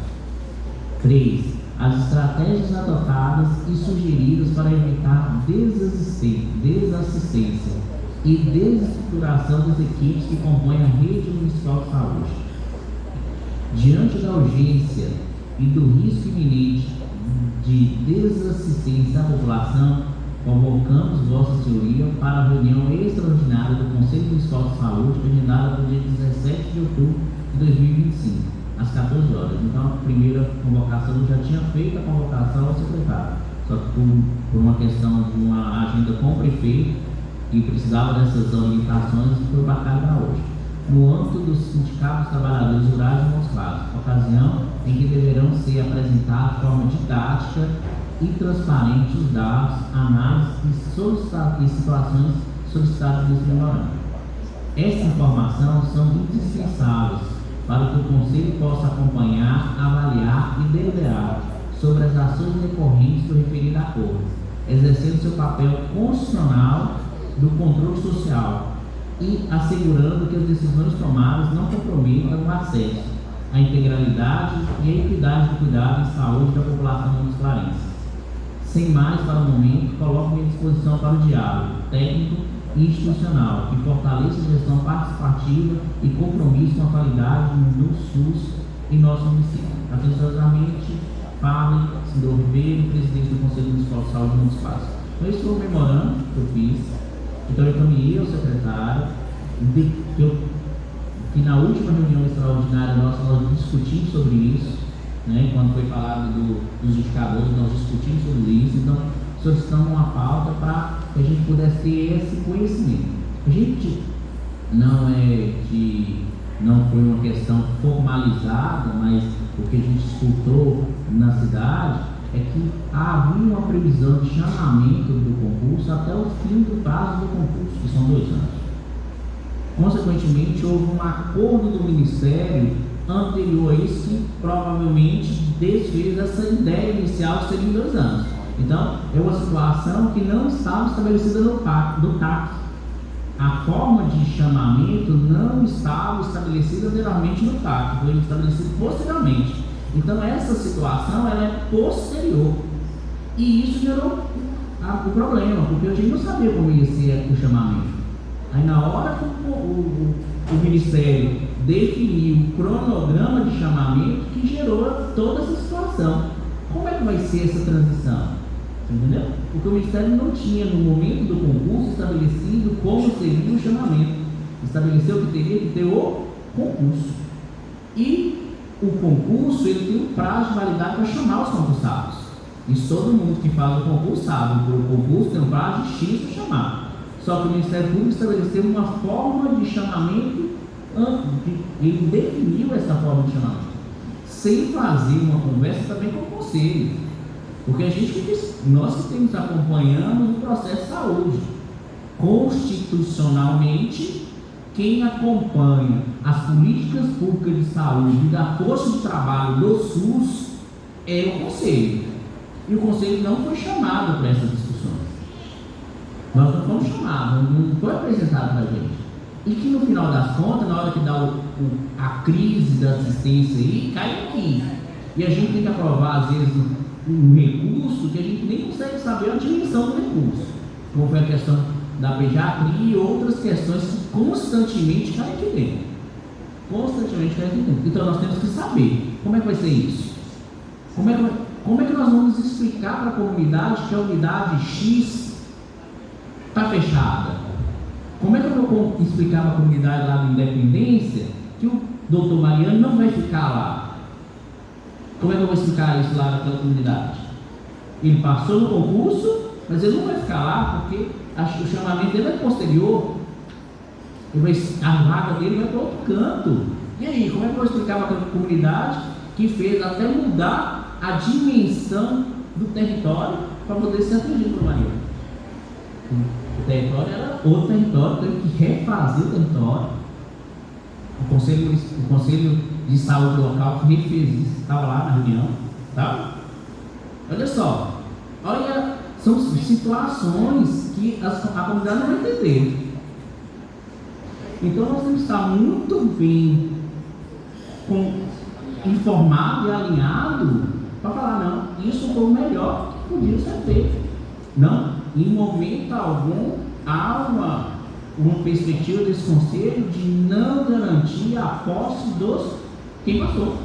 3. As estratégias adotadas e sugeridas para evitar desassistência e desestruturação das equipes que compõem a rede municipal de saúde. Diante da urgência e do risco iminente de desassistência à população, convocamos Vossa Senhoria para a reunião extraordinária do Conselho Municipal de Saúde, agendada para o dia 17 de outubro de 2025, às 14 horas. Então, a primeira convocação, eu já tinha feito a convocação ao secretário, só que por uma questão de uma agenda com o prefeito, que precisava dessas orientações, foi marcado para hoje. No âmbito dos sindicatos trabalhadores rurais de Montes Claros, ocasião em que deverão ser apresentados de forma didática e transparente os dados, análises e situações solicitadas nesse memorando. Essas informações são indispensáveis para que o Conselho possa acompanhar, avaliar e deliberar sobre as ações decorrentes do referido acordo, exercendo seu papel constitucional do controle social e assegurando que as decisões tomadas não comprometam o acesso à integralidade e à equidade do cuidado em saúde da população montes-clarense. Sem mais para o momento, coloco-me à disposição para o diálogo técnico e institucional que fortaleça a gestão participativa e compromisso com a qualidade do SUS em nosso município. Atenciosamente, Fábio Sindor Ribeiro, presidente do Conselho Municipal de Saúde de Montes Claros. Então, esse foi o memorando que eu fiz. Então, eu encaminhei ao secretário, que na última reunião extraordinária nossa, nós discutimos sobre isso, né? Quando foi falado dos indicadores, nós discutimos sobre isso. Então, solicitamos uma pauta para que a gente pudesse ter esse conhecimento. A gente não foi uma questão formalizada, mas o que a gente escutou na cidade é que havia uma previsão de chamamento do concurso até o fim do prazo do concurso, que são 2 anos. Consequentemente, houve um acordo do Ministério anterior a isso que provavelmente desfez essa ideia inicial de serem 2 anos. Então, é uma situação que não estava estabelecida no TAC. A forma de chamamento não estava estabelecida anteriormente no TAC, foi estabelecida posteriormente. Então, essa situação ela é posterior. E isso gerou o problema, porque a gente não sabia como ia ser o chamamento. Aí, na hora que o Ministério definiu o cronograma de chamamento, que gerou toda essa situação. Como é que vai ser essa transição? Entendeu? Porque o Ministério não tinha, no momento do concurso, estabelecido como seria o chamamento. Estabeleceu que teria que ter o concurso. E o concurso, ele tem um prazo de validade para chamar os concursados. Isso todo mundo que faz o concurso sabe, que o concurso tem um prazo de X para chamar. Só que o Ministério Público estabeleceu uma forma de chamamento, ele definiu essa forma de chamamento, sem fazer uma conversa também com o Conselho. Porque nós que temos acompanhando o processo de saúde, constitucionalmente, quem acompanha as políticas públicas de saúde e da força de trabalho do SUS é o Conselho. E o Conselho não foi chamado para essas discussões. Nós não fomos chamados, não foi apresentado para a gente. E que no final das contas, na hora que dá a crise da assistência aí, cai aqui. E a gente tem que aprovar, às vezes, um recurso que a gente nem consegue saber a dimensão do recurso. Como foi a questão da pediatria e outras questões que constantemente caem aqui dentro. Então nós temos que saber como é que vai ser isso. Como é que nós vamos explicar para a comunidade que a unidade X está fechada? Como é que eu vou explicar para a comunidade lá da Independência que o doutor Mariano não vai ficar lá? Como é que eu vou explicar isso lá naquela comunidade? Ele passou no concurso, mas ele não vai ficar lá porque o chamamento dele é posterior. A vaga dele vai para outro canto. E aí, como é que eu vou explicar para aquela comunidade que fez até mudar a dimensão do território para poder ser atendido pelo Mariano? O território era outro território, teve que refazer o território. O Conselho de Saúde Local que refez isso, estava lá na reunião, tá? Olha só, são situações que a comunidade não vai entender. Então nós temos que estar muito bem informado e alinhado para falar, não, isso foi o melhor que podia ser feito. Não, em momento algum há uma perspectiva desse conselho de não garantir a posse dos quem passou.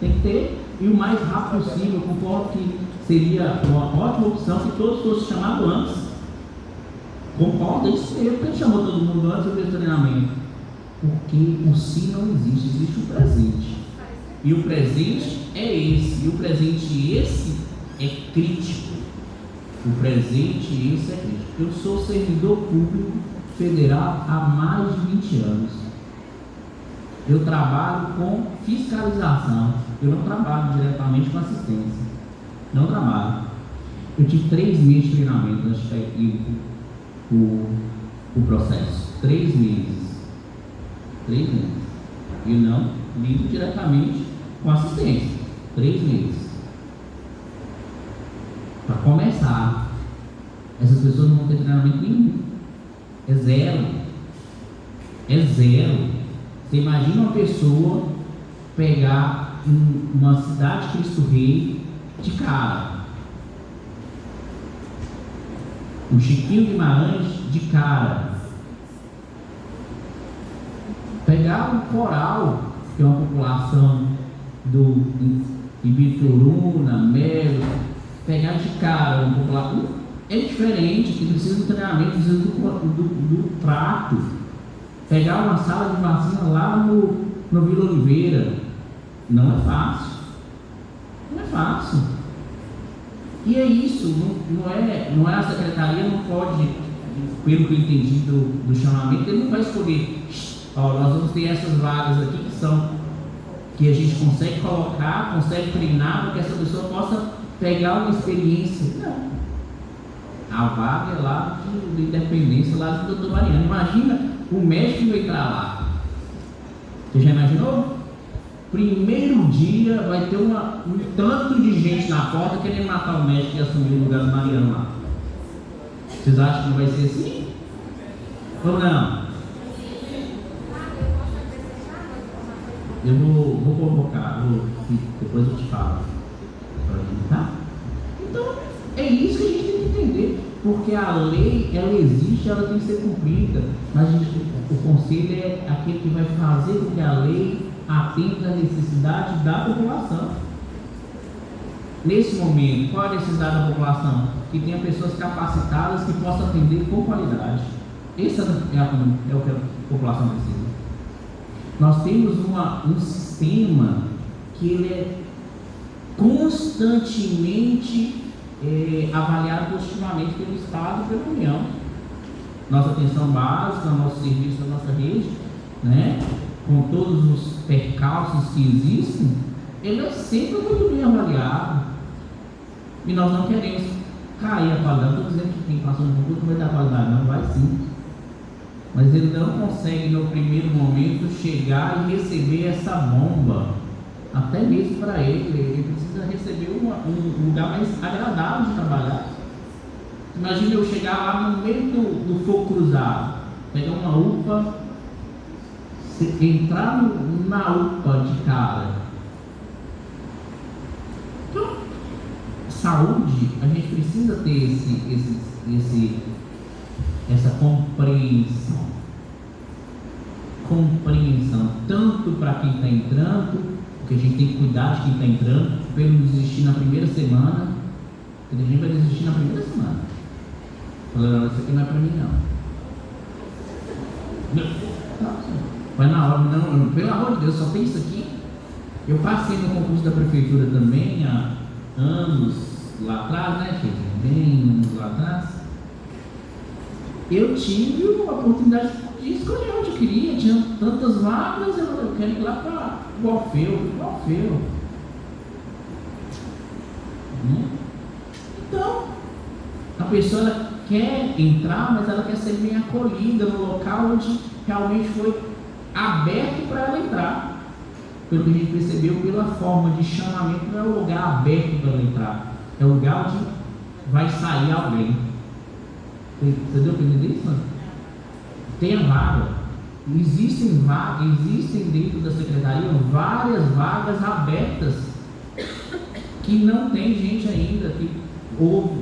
Tem que ter, e o mais rápido possível, concordo que seria uma ótima opção que todos fossem chamados antes. Concordo, é isso mesmo, porque ele chamou todo mundo antes do treinamento. Porque o si não existe, existe o presente. E o presente é esse, e o presente esse é crítico. O presente esse é crítico. Eu sou servidor público federal há mais de 20 anos. Eu trabalho com fiscalização. Eu não trabalho diretamente com assistência. Não trabalho. Eu tive 3 meses de treinamento antes de estar aqui o processo. 3 meses. 3 meses. E não lido diretamente com assistência. 3 meses. Para começar, essas pessoas não vão ter treinamento nenhum. É zero. Você imagina uma pessoa pegar uma cidade Cristo Rei de cara. Um Chiquinho Guimarães de cara. Pegar um Coral, que é uma população do Ibituruna, Melo, pegar de cara uma população, é diferente, que precisa do treinamento, precisa do trato. Pegar uma sala de vacina lá no Vila Oliveira, não é fácil. Não é fácil. E é isso, não é a secretaria, não pode, pelo que eu entendi do chamamento, ele não vai escolher, nós vamos ter essas vagas aqui que a gente consegue colocar, consegue treinar para que essa pessoa possa pegar uma experiência. Não. A vaga é lá de Independência, lá do doutor Mariano. Imagina o médico que vai entrar lá. Você já imaginou? Primeiro dia vai ter um tanto de gente na porta querendo matar o médico e assumir o lugar do Mariano lá. Vocês acham que não vai ser assim? Ou não? Eu vou convocar, depois eu te falo. Tá? Então, é isso que a gente tem que entender. Porque a lei, ela existe, ela tem que ser cumprida. Mas o conselho é aquele que vai fazer com que a lei atenda à necessidade da população. Nesse momento, qual é a necessidade da população? Que tenha pessoas capacitadas que possam atender com qualidade. Esse é o que a população precisa. Nós temos um sistema que ele é constantemente avaliado positivamente pelo Estado e pela União. nossa atenção básica, nosso serviço, a nossa rede, né, com todos os percalços que existem, ele é sempre muito bem avaliado. E nós não queremos cair a qualidade. Não estou dizendo que quem passou no concurso não vai dar qualidade, não, vai sim. Mas ele não consegue no primeiro momento chegar e receber essa bomba. Até mesmo para ele precisa receber um lugar mais agradável de trabalhar. Imagina eu chegar lá no meio do fogo cruzado, pegar uma UPA, entrar na UPA de cara. Então, saúde, a gente precisa ter essa compreensão, tanto para quem está entrando, porque a gente tem que cuidar de quem está entrando, para ele não desistir na primeira semana, porque a gente vai desistir na primeira semana. Falando, isso aqui não é para mim não. Vai na hora, não, pelo amor de Deus, só tem isso aqui. Eu passei no concurso da prefeitura também há anos lá atrás, né, gente? Bem anos lá atrás. Eu tive a oportunidade de escolher onde eu queria, tinha tantas vagas, eu quero ir lá para o Alfeu. Então, a pessoa ela quer entrar, mas ela quer ser bem acolhida no local onde realmente foi aberto para ela entrar. Pelo que a gente percebeu, pela forma de chamamento, não é um lugar aberto para ela entrar, é um lugar onde vai sair alguém. Você deu para entender isso? Tem a vaga. Existem dentro da secretaria várias vagas abertas que não tem gente ainda, que, ou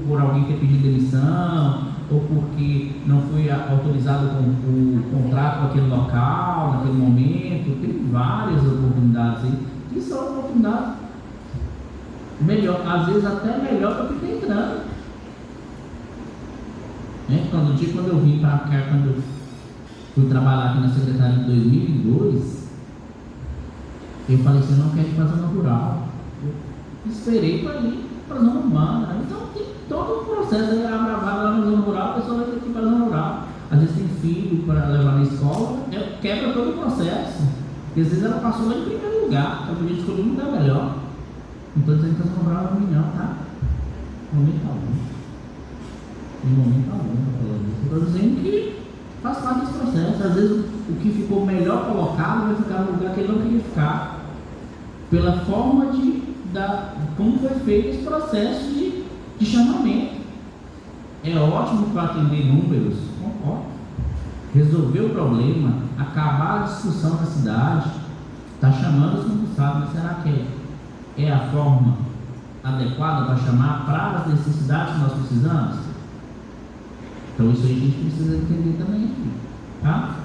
por alguém ter pedido demissão, ou porque não foi autorizado o contrato com aquele local, naquele momento. Tem várias oportunidades aí, que são oportunidades melhor, às vezes até melhor do que está entrando. Quando eu vim para cá, quando eu fui trabalhar aqui na secretaria em 2002, eu falei assim, eu não quero ir para a zona rural. Eu esperei para ir para a zona urbana. Então tem todo o processo, aí abre a vaga lá na zona rural, a pessoa vai ter que ir para a zona rural. Às vezes tem filho para levar na escola, quebra todo o processo. E às vezes ela passou lá em primeiro lugar, ela podia escolher um lugar melhor. Não estou dizendo que a zona rural é ruim não, tá? Momento algum. Em momento algum, estou dizendo que faz parte desse processo. Às vezes o que ficou melhor colocado vai ficar no lugar que ele não queria ficar, pela forma como foi feito esse processo de chamamento. É ótimo para atender números, concordo. Resolver o problema, acabar a discussão na cidade, está chamando os concursados, mas será que é a forma adequada para chamar para as necessidades que nós precisamos? Então isso aí a gente precisa entender também aqui, tá?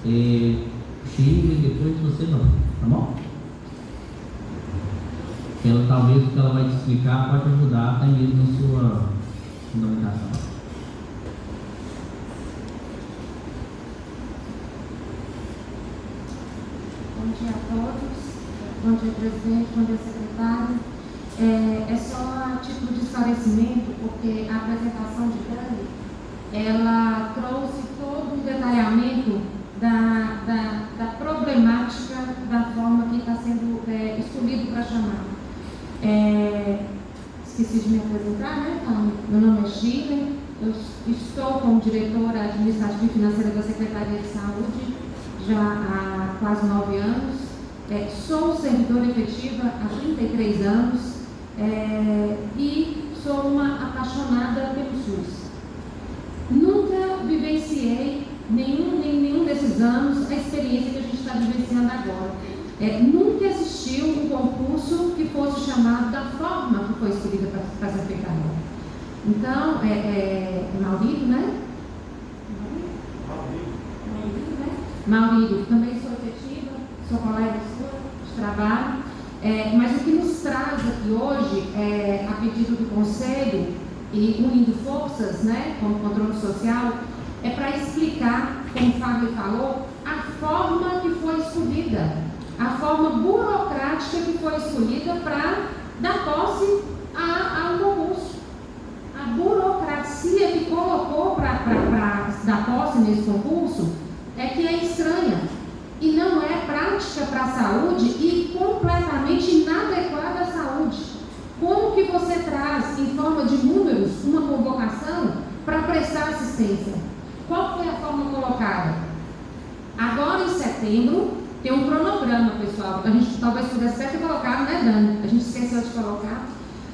Chile, depois você não, tá bom? Talvez o que ela vai te explicar pode ajudar até mesmo na sua fundamentação. Bom dia a todos, bom dia presidente, bom dia secretário. É só a título de esclarecimento, porque a apresentação de Dani, ela trouxe todo um detalhamento da problemática da forma que está sendo escolhido para chamar. Esqueci de me apresentar, né? Meu nome é Shirley, eu estou como diretora administrativa e financeira da Secretaria de Saúde já há quase 9 anos. Sou servidora efetiva há 33 anos e sou uma apaixonada pelo SUS. Nunca vivenciei nenhum desses anos a experiência que a gente está vivenciando agora. Nunca existiu um concurso que fosse chamado da forma que foi escolhida para ser feita agora. Então, Maurílio, né? Maurílio, também sou efetiva, sou colega sua de trabalho, mas o que nos traz aqui hoje, a pedido do Conselho e unindo forças, né, como controle social, é para explicar, como o Fábio falou, a forma que foi escolhida, a forma burocrática que foi escolhida para dar posse ao concurso. A burocracia que colocou para da posse nesse concurso é que é estranha e não é prática para a saúde e completamente inadequada à saúde. Como que você traz em forma de números uma convocação para prestar assistência? Qual foi a forma colocada? Agora em setembro tem um cronograma, pessoal. A gente talvez pudesse até ter colocado, né, Dani? A gente esqueceu de colocar.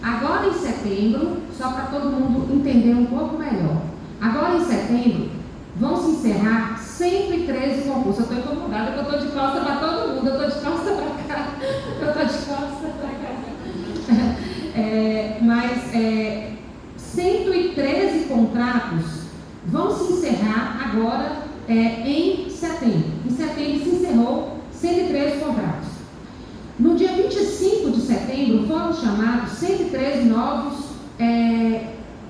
Agora em setembro, só para todo mundo entender um pouco melhor. Agora em setembro, vão se encerrar 113 concursos. Eu estou incomodada, porque eu estou de costa para todo mundo. Eu estou de costa para cá. Eu estou de costa para cá. Mas 113 contratos vão se encerrar agora em setembro. Em setembro se encerrou 113 contratos. No dia 25 de setembro foram chamados 113 novos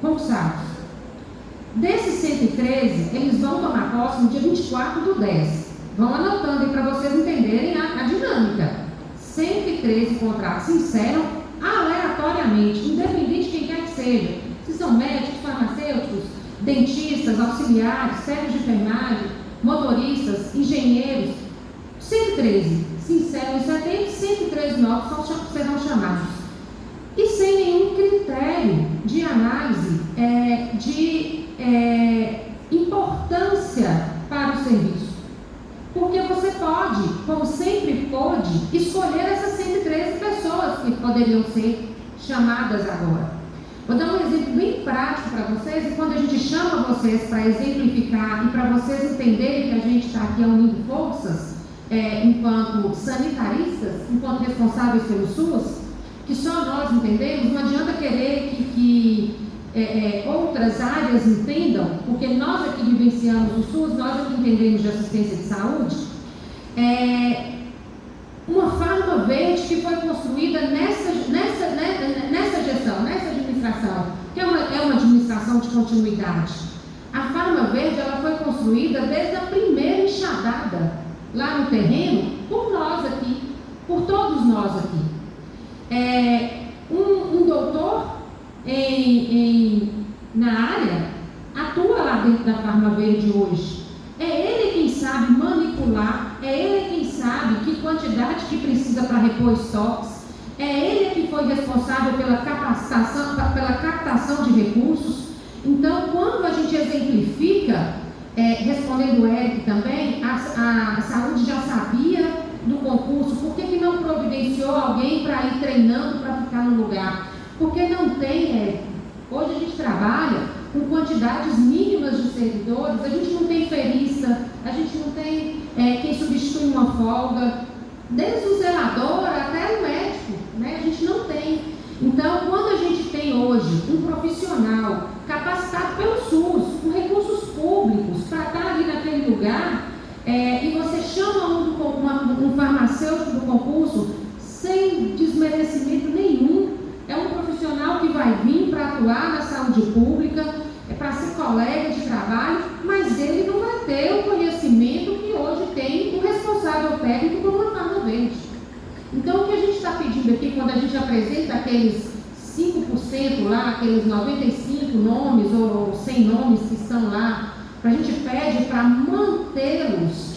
concursados. Desses 113, eles vão tomar posse no dia 24/10. Vão anotando aí para vocês entenderem a dinâmica. 113 contratos se encerram aleatoriamente, independente de quem quer que seja. Se são médicos, farmacêuticos, dentistas, auxiliares, técnicos de enfermagem, motoristas, engenheiros. 113 se encerram em setembro, 113 novos serão chamados. E sem nenhum critério de análise de importância para o serviço. Porque você pode, como sempre pôde, escolher essas 113 pessoas que poderiam ser chamadas agora. Vou dar um exemplo bem prático para vocês, e quando a gente chama vocês para exemplificar e para vocês entenderem que a gente está aqui unindo forças, enquanto sanitaristas, enquanto responsáveis pelo SUS, que só nós entendemos, não adianta querer que outras áreas entendam, porque nós aqui vivenciamos o SUS, nós aqui entendemos de assistência de saúde. Uma farma verde que foi construída nessa gestão, nessa administração, que é uma administração de continuidade. A farma verde ela foi construída desde a primeira enxadada lá no terreno, por nós aqui, por todos nós aqui. Um doutor na área atua lá dentro da farma verde hoje. É ele quem sabe manipular, é ele quem sabe que quantidade que precisa para repor estoques, é ele que foi responsável pela captação de recursos. Então, quando a gente exemplifica, respondendo o Eric também, a saúde já sabia do concurso, por que não providenciou alguém para ir treinando para ficar no lugar? Porque não tem, Eric. Hoje a gente trabalha com quantidades mínimas de servidores, a gente não tem ferista, a gente não tem quem substitui uma folga, desde o zelador até o médico, né? A gente não tem. Então, quando a gente tem hoje um profissional capacitado pelo SUS, com recursos públicos, para estar ali naquele lugar, e você chama um farmacêutico do concurso sem desmerecimento nenhum, é um profissional que vai vir para atuar na saúde pública, para ser colega de trabalho, mas ele não vai ter o conhecimento que hoje tem o responsável técnico por uma farma verde. Então, o que a gente está pedindo aqui, quando a gente apresenta aqueles 5% lá, aqueles 95 nomes ou 100 nomes que estão lá, a gente pede para mantê-los,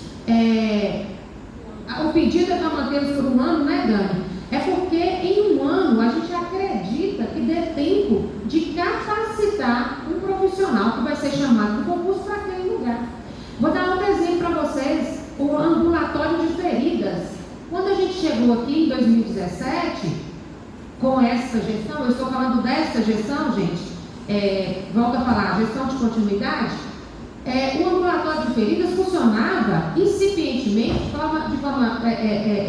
o pedido é para mantê-los por um ano, né, Dani? É porque em um ano a gente acredita que dê tempo de capacitar um profissional que vai ser chamado no concurso para aquele lugar. Vou dar outro exemplo para vocês, o ambulatório de feridas. Quando a gente chegou aqui em 2017, com essa gestão, eu estou falando desta gestão, gente, volto a falar, gestão de continuidade, o ambulatório de feridas funcionava incipientemente, de forma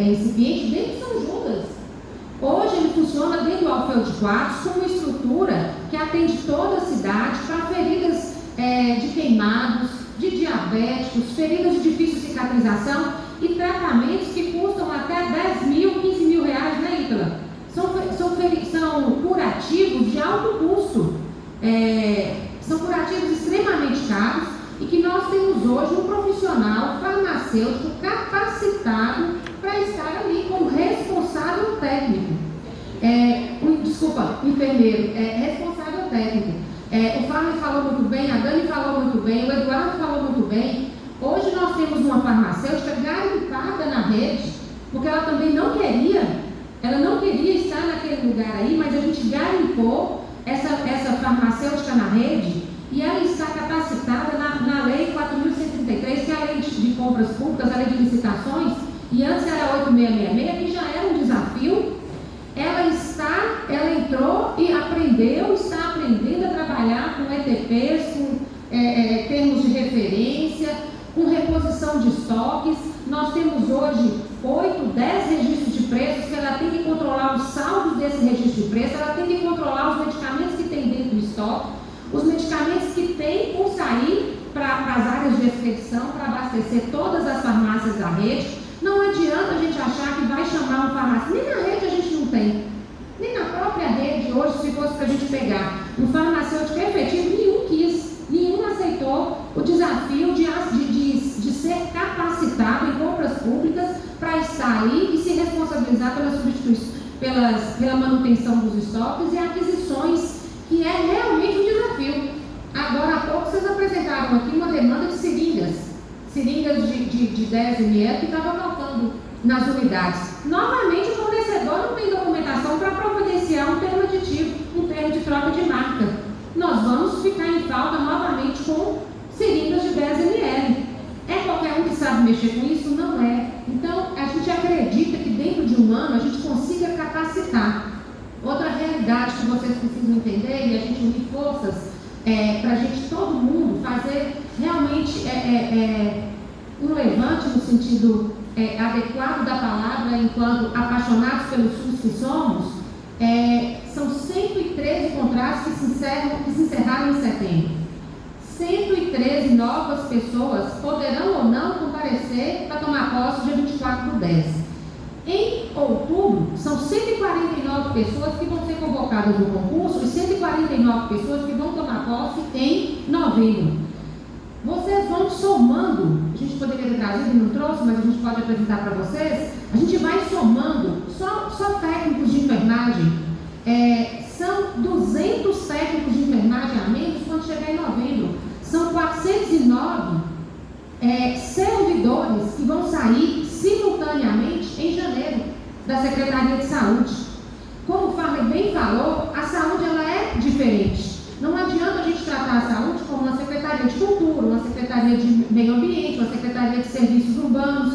incipiente dentro de São Judas. Hoje ele funciona dentro do Alfeu de Quadros com uma estrutura que atende toda a cidade para feridas de queimados, de diabéticos, feridas de difícil cicatrização e tratamentos que custam até 10 mil, 15 mil reais, né, Ítala? São curativos de alto custo, são curativos extremamente caros e que nós temos hoje um profissional farmacêutico capacitado para estar ali como responsável técnico. Enfermeiro, responsável técnico. O Fábio falou muito bem, a Dani falou muito bem, o Eduardo falou muito bem. Hoje nós temos uma farmacêutica garimpada na rede, porque ela também não queria estar naquele lugar aí, mas a gente garimpou essa farmacêutica na rede e ela está capacitada na Lei 4.133, que é a Lei de Compras Públicas, a Lei de Licitações, e antes era 8.666, que já era um desafio. Ela entrou e está aprendendo a trabalhar com ETPs, com termos de referência, com reposição de estoques. Nós temos hoje 8, 10 registros de preços, que ela tem que controlar os saldos desse registro de preço, ela tem que controlar os medicamentos que tem dentro do estoque, os medicamentos que tem por sair para as áreas de expedição, para abastecer todas as farmácias da rede. Não adianta a gente achar que vai chamar um farmacêutico, nem na rede a gente não tem, nem na própria rede hoje, se fosse para a gente pegar um farmacêutico efetivo, nenhum aceitou o desafio de ser capacitado em compras públicas para estar ali e se responsabilizar pela manutenção dos estoques e aquisições, que é realmente um desafio. Agora há pouco vocês apresentaram aqui uma demanda de seringas de 10 ml que estava faltando nas unidades. Novamente o fornecedor não tem documentação para providenciar um termo aditivo, um termo de troca de marca. Nós vamos ficar em falta novamente com seringas de 10 ml. É qualquer um que sabe mexer com isso? Não é. Então, a gente acredita que dentro de um ano a gente consiga capacitar. Outra realidade que vocês precisam entender, e a gente unir forças para a gente, todo mundo, fazer realmente um levante no sentido adequado da palavra, enquanto apaixonados pelo SUS que somos. São 113 contratos que se encerraram em setembro. 113 novas pessoas poderão ou não comparecer para tomar posse dia 24/10. Em outubro, são 149 pessoas que vão ser convocadas no concurso e 149 pessoas que vão tomar posse em novembro. Vocês vão somando, a gente poderia ter trazido e não trouxe, mas a gente pode apresentar para vocês. A gente vai somando, só técnicos de enfermagem, são 200 técnicos de enfermagem a menos quando chegar em novembro. São 409 servidores que vão sair simultaneamente em janeiro da Secretaria de Saúde. Como o Farley bem falou, a saúde ela é diferente. Não adianta a gente tratar a saúde como uma Secretaria de Cultura, uma Secretaria de Meio Ambiente, uma Secretaria de Serviços Urbanos.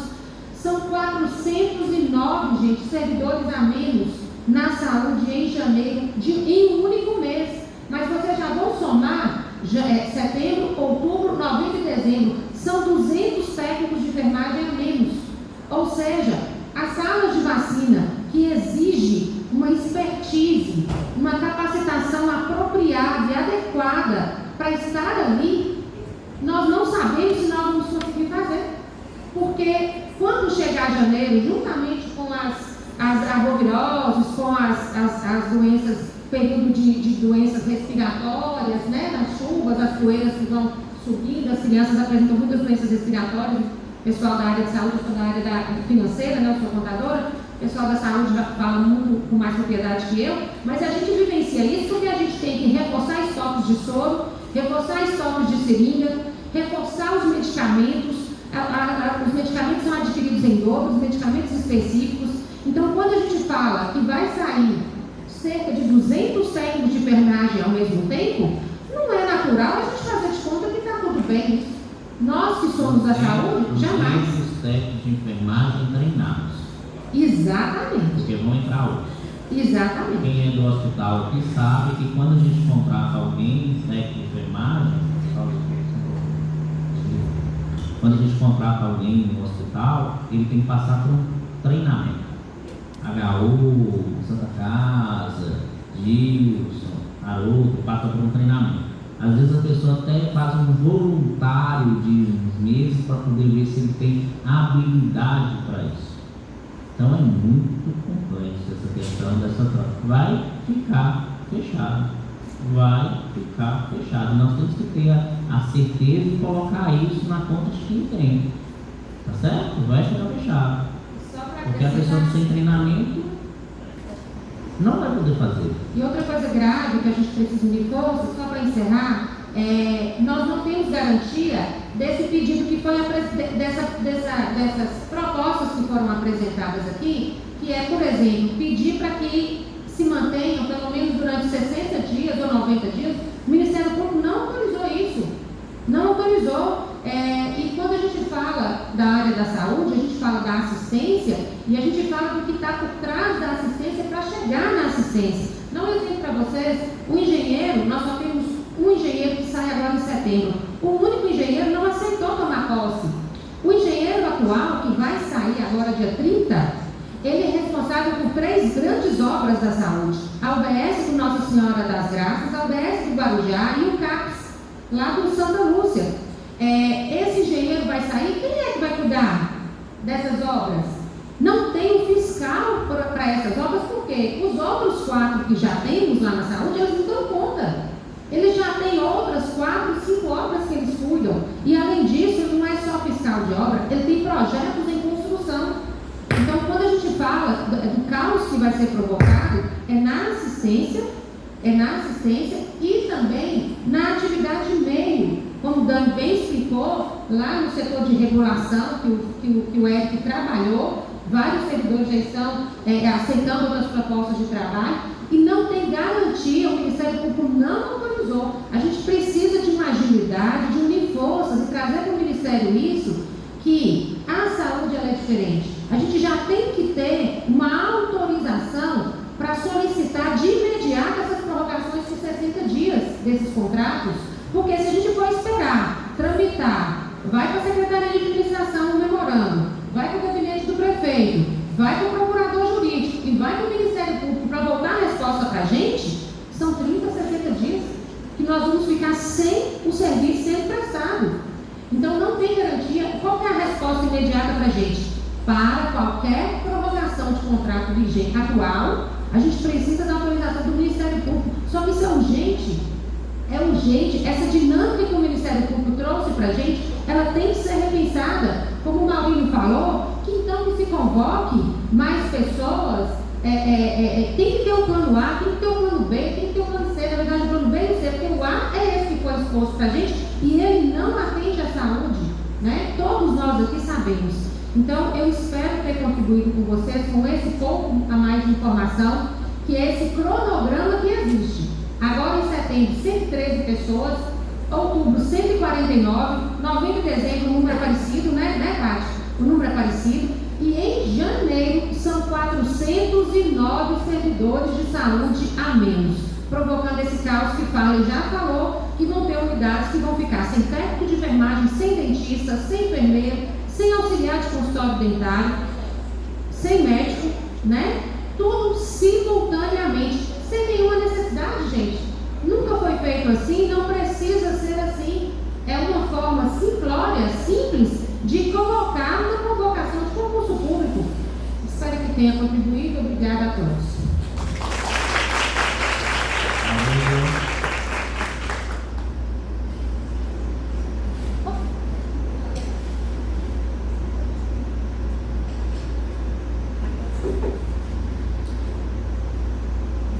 São 409, gente, servidores a menos na saúde em janeiro, em um único mês. Mas vocês já vão somar setembro, outubro, novembro e dezembro. São 200 técnicos de enfermagem a menos. Ou seja, as salas de vacina, que exige uma expertise, uma capacitação apropriada e adequada para estar ali, nós não sabemos se nós vamos conseguir fazer. Porque quando chegar janeiro, juntamente com as arboviroses, com as doenças, período de doenças respiratórias, nas chuvas, as poeiras que vão subindo, as crianças apresentam muitas doenças respiratórias, o pessoal da área de saúde, eu sou da área financeira, eu sou contadora, o pessoal da saúde já fala muito com mais propriedade que eu, mas a gente vivencia isso porque a gente tem que reforçar estoques de soro, reforçar estoques de seringa, reforçar os medicamentos. Os medicamentos são adquiridos em dobro, os medicamentos específicos. Então, quando a gente fala que vai sair cerca de 200 técnicos de enfermagem ao mesmo tempo, não é natural a gente fazer de conta que está tudo bem. Nós que somos da saúde, jamais. Os técnicos de enfermagem treinados. Exatamente. Porque vão entrar hoje. Exatamente. Quem é do hospital aqui sabe que quando a gente contrata alguém, técnico de enfermagem, quando a gente contrata alguém no hospital, ele tem que passar por um treinamento. HU, Santa Casa, Gilson, Haroldo, passa por um treinamento. Às vezes a pessoa até faz um voluntário de uns meses para poder ver se ele tem habilidade para isso. Então é muito complexo essa questão dessa troca. Vai ficar fechado. Vai ficar fechado. Nós temos que ter a certeza de colocar isso na conta de quem tem. Tá certo? Vai ficar fechado. Porque a pessoa sem treinamento não vai poder fazer. E outra coisa grave que a gente precisa unir força, só para encerrar, nós não temos garantia desse pedido que foi dessas propostas que foram apresentadas aqui, que é, por exemplo, pedir para que se mantenham pelo menos durante 60 dias ou 90 dias. O Ministério Público não autorizou isso, não autorizou. E quando a gente fala da área da saúde, a gente fala da assistência e a gente fala do que está por trás da assistência para chegar na assistência. Dá um exemplo para vocês: o engenheiro, nós só temos um engenheiro que sai agora em setembro. O único engenheiro não aceitou tomar posse. O engenheiro atual, que vai sair agora dia 30, ele é responsável por 3 grandes obras da saúde: a UBS do Nossa Senhora das Graças, a UBS do Guarujá e o CAPS, lá do Santa Lúcia. Esse engenheiro vai sair, quem é que vai cuidar dessas obras? Não tem um fiscal para essas obras, porque os outros 4 que já temos lá na saúde, eles não dão conta. Eles já têm outras 4, 5 obras que eles cuidam. E além disso, ele não é só fiscal de obra, ele tem projetos em construção. Então, quando a gente fala do caos que vai ser provocado, é na assistência e também na atividade de meio. Como o Dani bem explicou, lá no setor de regulação que o Eric trabalhou, vários servidores já estão aceitando outras propostas de trabalho e não tem garantia, o Ministério Público não autorizou. A gente precisa de uma agilidade, de unir forças e trazer para o Ministério isso, que a saúde ela é diferente. A gente já tem que ter uma autorização para solicitar de imediato essas prorrogações por 60 dias desses contratos, porque se a gente for esperar, tramitar, vai para a Secretaria de Administração o memorando, vai para o gabinete do prefeito, vai para o procurador jurídico e vai para o Ministério Público para voltar a resposta para a gente, são 30, 60 dias que nós vamos ficar sem o serviço sendo prestado. Então não tem garantia. Qual é a resposta imediata para a gente? Para qualquer prorrogação de contrato vigente atual, a gente precisa da autorização do Ministério Público. Só que isso é urgente. Essa dinâmica que o Ministério Público trouxe para a gente, ela tem que ser repensada, como o Maurílio falou, que então que se convoque mais pessoas, tem que ter um plano A, tem que ter um plano B, tem que ter um plano C. Na verdade, o plano B e o C, porque o A é esse que foi exposto para a gente e ele não atende à saúde, né? Todos nós aqui sabemos. Então, eu espero ter contribuído com vocês com esse pouco a mais de informação, que é esse cronograma que existe. Agora em setembro, 113 pessoas, outubro, 149, novembro e dezembro, o número é parecido, né, Paty? O número é parecido. E em janeiro, são 409 servidores de saúde a menos, provocando esse caos que Fala já falou, que vão ter unidades que vão ficar sem técnico de enfermagem, sem dentista, sem enfermeiro, sem auxiliar de consultório dentário, sem médico, né? Tudo simultaneamente, sem nenhuma necessidade, gente. Nunca foi feito assim, não precisa ser assim. É uma forma simplória, simples, de colocar uma convocação de concurso público. Espero que tenha contribuído. Obrigada a todos.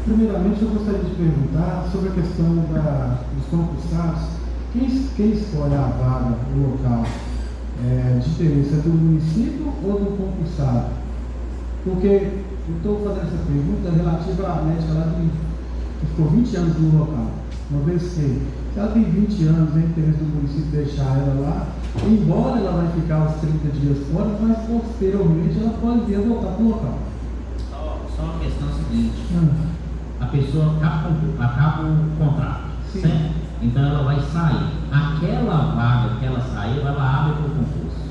Primeiramente, eu gostaria de perguntar sobre a questão dos concursados. Quem escolhe a vaga, o local de interesse, é do município ou do concursado? Porque eu estou fazendo essa pergunta relativa à médica lá que ficou 20 anos no local. Uma vez que, se ela tem 20 anos, é interesse do município deixar ela lá, embora ela vai ficar os 30 dias fora, mas posteriormente ela pode vir a voltar para o local. Só uma questão seguinte. A pessoa acaba o contrato, sim, certo? Então ela vai sair. Aquela vaga que ela saiu, ela abre para o concurso.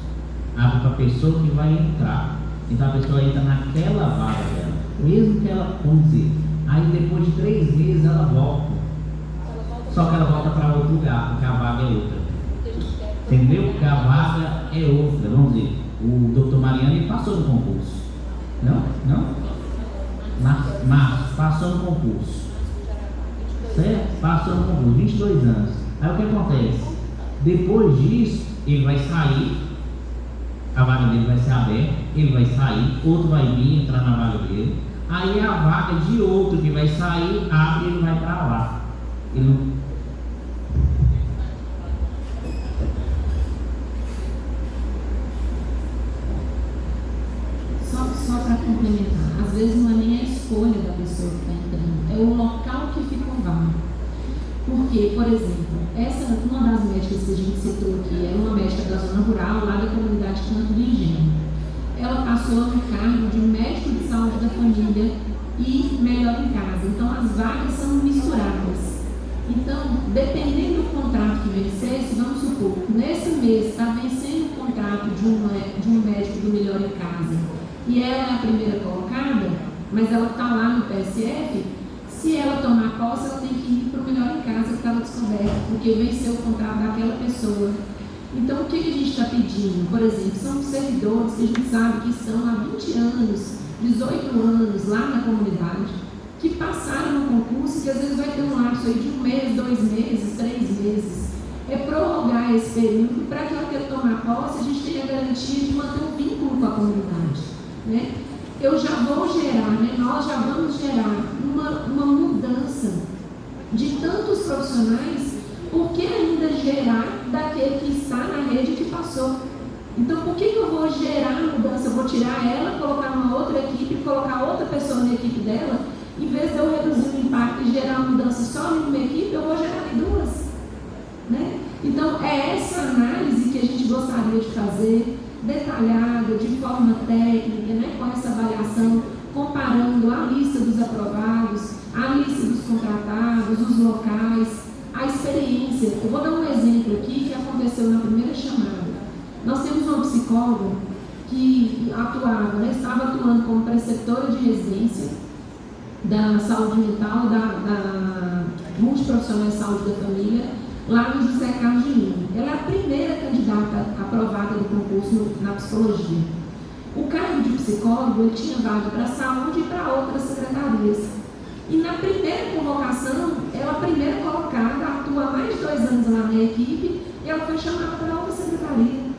Abre para a pessoa que vai entrar. Então a pessoa entra naquela vaga dela. Mesmo que ela, vamos dizer, aí depois de 3 meses ela volta. Só que ela volta para outro lugar, porque a vaga é outra. Entendeu? Porque a vaga é outra. Vamos dizer, o doutor Mariano ele passou no concurso. Não? Mas passou no concurso, certo? Passou no concurso, 22 anos. Aí o que acontece? Depois disso, ele vai sair, a vaga dele vai ser aberta, ele vai sair, outro vai vir entrar na vaga dele. aí a vaga de outro que vai sair, abre e ele vai para lá. Ele não... Só para complementar, às vezes não é nem a escolha da pessoa que está entrando, é o local que ficou vago. Porque, por exemplo, uma das médicas que a gente citou aqui era uma médica da zona rural, lá da comunidade Canto do Engenho. Ela passou no cargo de médico de saúde da família e melhor em casa. Então, as vagas são misturadas. Então, dependendo do contrato que vencesse, vamos supor, nesse mês está vencendo o contrato de um médico do melhor em casa e ela é a primeira colocada, mas ela está lá no PSF, se ela tomar posse, ela tem que ir para o melhor em casa que estava descoberto, porque venceu o contrato daquela pessoa. Então, o que a gente está pedindo? Por exemplo, são servidores que a gente sabe que estão há 20 anos, 18 anos lá na comunidade, que passaram no concurso e que às vezes vai ter um lapso aí de 1 mês, 2 meses, 3 meses. É prorrogar esse período para que, ao que ele tomar posse, a gente tenha a garantia de manter um vínculo com a comunidade, né? Eu já vou gerar, né? Nós já vamos gerar uma mudança de tantos profissionais, por que ainda gerar daquele que está na rede que passou? Então, por que eu vou gerar mudança? Eu vou tirar ela, colocar uma outra equipe, colocar outra pessoa na equipe dela, em vez de eu reduzir o impacto e gerar uma mudança só em uma equipe, eu vou gerar em 2, né? Então, é essa análise que a gente gostaria de fazer, detalhada, de forma técnica, né, com essa avaliação, comparando a lista dos aprovados, a lista dos contratados, os locais, a experiência. Eu vou dar um exemplo aqui que aconteceu na primeira chamada. Nós temos uma psicóloga que atuava, né, estava atuando como preceptora de residência da saúde mental, da multiprofissional de saúde da família, lá no José Carlos de Lima. Ela é a primeira candidata aprovada do concurso na psicologia. O cargo de psicólogo ele tinha vaga para a saúde e para outras secretarias. E na primeira convocação, ela a primeira colocada, atua há mais de 2 anos lá na equipe, e ela foi chamada para outra secretaria.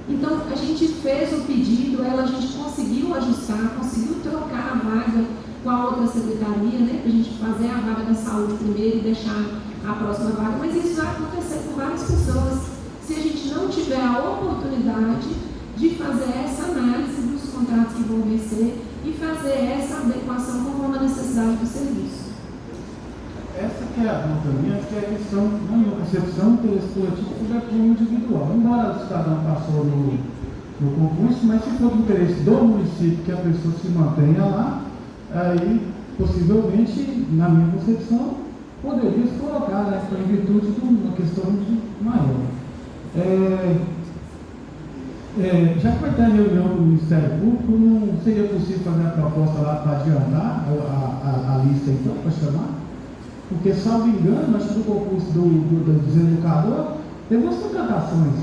Então, a gente fez o pedido, a gente conseguiu ajustar, conseguiu trocar a vaga com a outra secretaria, né, para a gente fazer a vaga da saúde primeiro e deixar a próxima vaga, mas isso vai acontecer com várias pessoas, se a gente não tiver a oportunidade de fazer essa análise dos contratos que vão vencer e fazer essa adequação conforme a necessidade do serviço. Essa que é a dúvida minha, que é a questão, na minha concepção, interesse coletivo sobre a turma individual. Embora o cidadão passou no concurso, mas se for do interesse do município que a pessoa se mantenha lá, aí, possivelmente, na minha concepção, poderia se colocar, né, em virtude de uma questão maior. Já que vai ter a reunião do Ministério Público, não seria possível fazer a proposta lá para adiantar a lista, então, para chamar? Porque, salvo engano, acho que no concurso do deseducador teve umas contratações.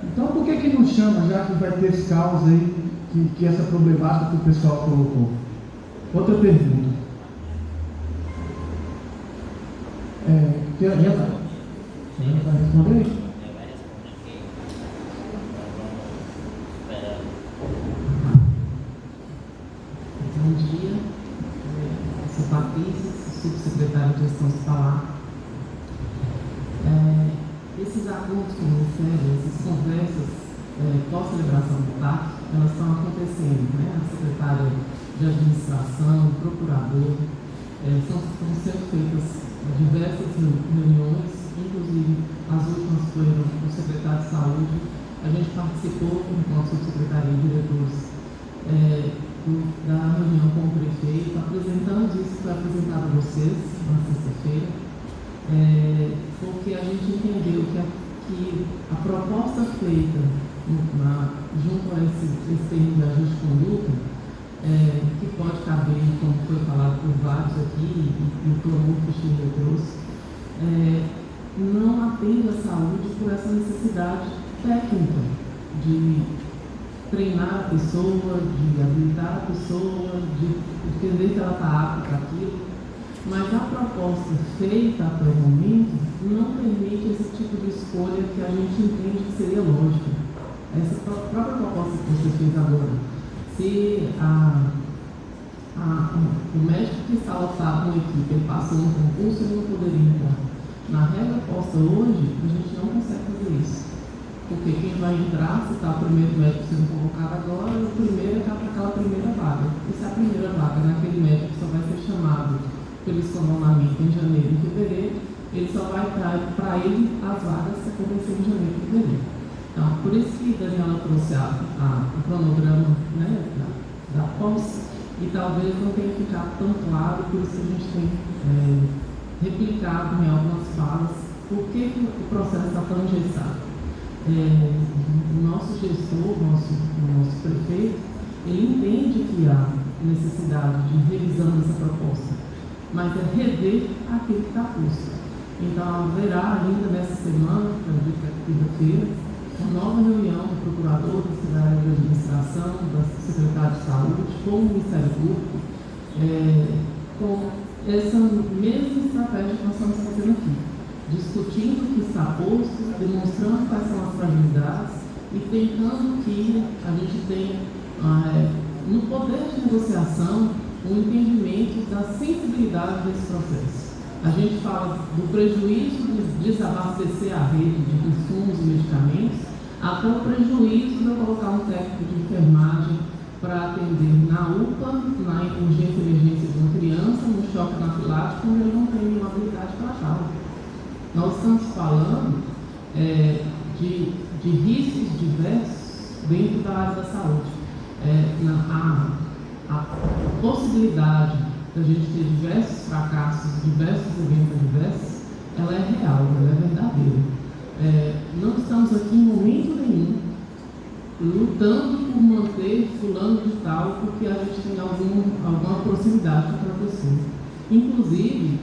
Então, por que não chama, já que vai ter esse caos aí, que essa problemática que o pessoal colocou? Outra pergunta. Já vai responder? Bom dia, sou Patrícia, subsecretária de Gestão Hospitalar. Esses acordos com o Ministério, essas conversas pós-celebração do TAC, elas estão acontecendo, né? A secretária de Administração, o procurador, estão sendo feitas diversas reuniões, inclusive as últimas foram com o secretário de Saúde. A gente participou, enquanto subsecretaria e diretores, da reunião com o prefeito, apresentamos isso que foi apresentado a vocês na sexta-feira, porque a gente entendeu que a proposta feita junto a esse termo de ajuste de conduta, que pode caber, como foi falado por vários aqui, e o clamor que o Chile trouxe, não atende à saúde por essa necessidade técnica de treinar a pessoa, de habilitar a pessoa, de entender que ela está apta para aquilo, mas a proposta feita até o momento não permite esse tipo de escolha que a gente entende que seria lógica. Essa própria proposta que você fez agora, se a o médico que está lotado com a equipe, ele passou no concurso, ele não poderia entrar. Na regra posta hoje, a gente não consegue fazer isso. Porque quem vai entrar, se está o primeiro médico sendo convocado agora, o primeiro está para aquela primeira vaga. E se a primeira vaga naquele médico só vai ser chamado pelo escalonamento em janeiro e fevereiro, ele só vai estar para ele as vagas que aconteceram em janeiro e fevereiro. Então, por isso que Daniela trouxe o cronograma, né, da posse, e talvez não tenha ficado tão claro, por isso que a gente tem replicado em algumas falas por que o processo está tão engessado. O nosso gestor, o nosso prefeito, ele entende que há necessidade de revisão dessa proposta, mas é rever aquilo que está posto. Então, haverá ainda nessa semana, acredito que é quinta-feira, uma nova reunião do procurador, da secretária de administração, da secretária de saúde, com o Ministério Público, com essa mesma estratégia que nós estamos fazendo aqui, discutindo o que está posto, demonstrando quais são as fragilidades e tentando que a gente tenha, no poder de negociação, um entendimento da sensibilidade desse processo. A gente fala do prejuízo de desabastecer a rede de insumos e medicamentos, até o prejuízo de eu colocar um técnico de enfermagem para atender na UPA, na urgência e emergência de uma criança, no choque anafilático, quando ele não tem nenhuma habilidade para tal. Nós estamos falando de riscos diversos dentro da área da saúde. A possibilidade da gente ter diversos fracassos, diversos eventos adversos, ela é real, ela é verdadeira. Não estamos aqui em momento nenhum lutando por manter fulano de tal porque a gente tem alguma proximidade com aquela pessoa. Inclusive,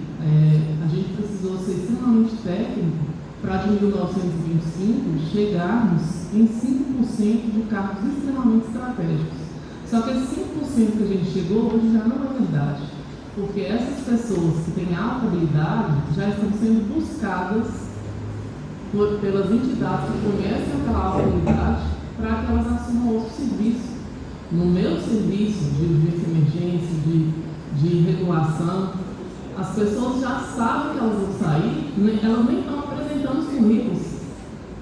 a gente precisou ser extremamente técnico para de 1925 chegarmos em 5% de cargos extremamente estratégicos. Só que esse 5% que a gente chegou hoje já não é verdade, porque essas pessoas que têm alta habilidade já estão sendo buscadas pelas entidades que conhecem aquela alta habilidade para que elas assumam outro serviço. No meu serviço de urgência e emergência, de regulação, as pessoas já sabem que elas vão sair, elas nem estão apresentando os currículos.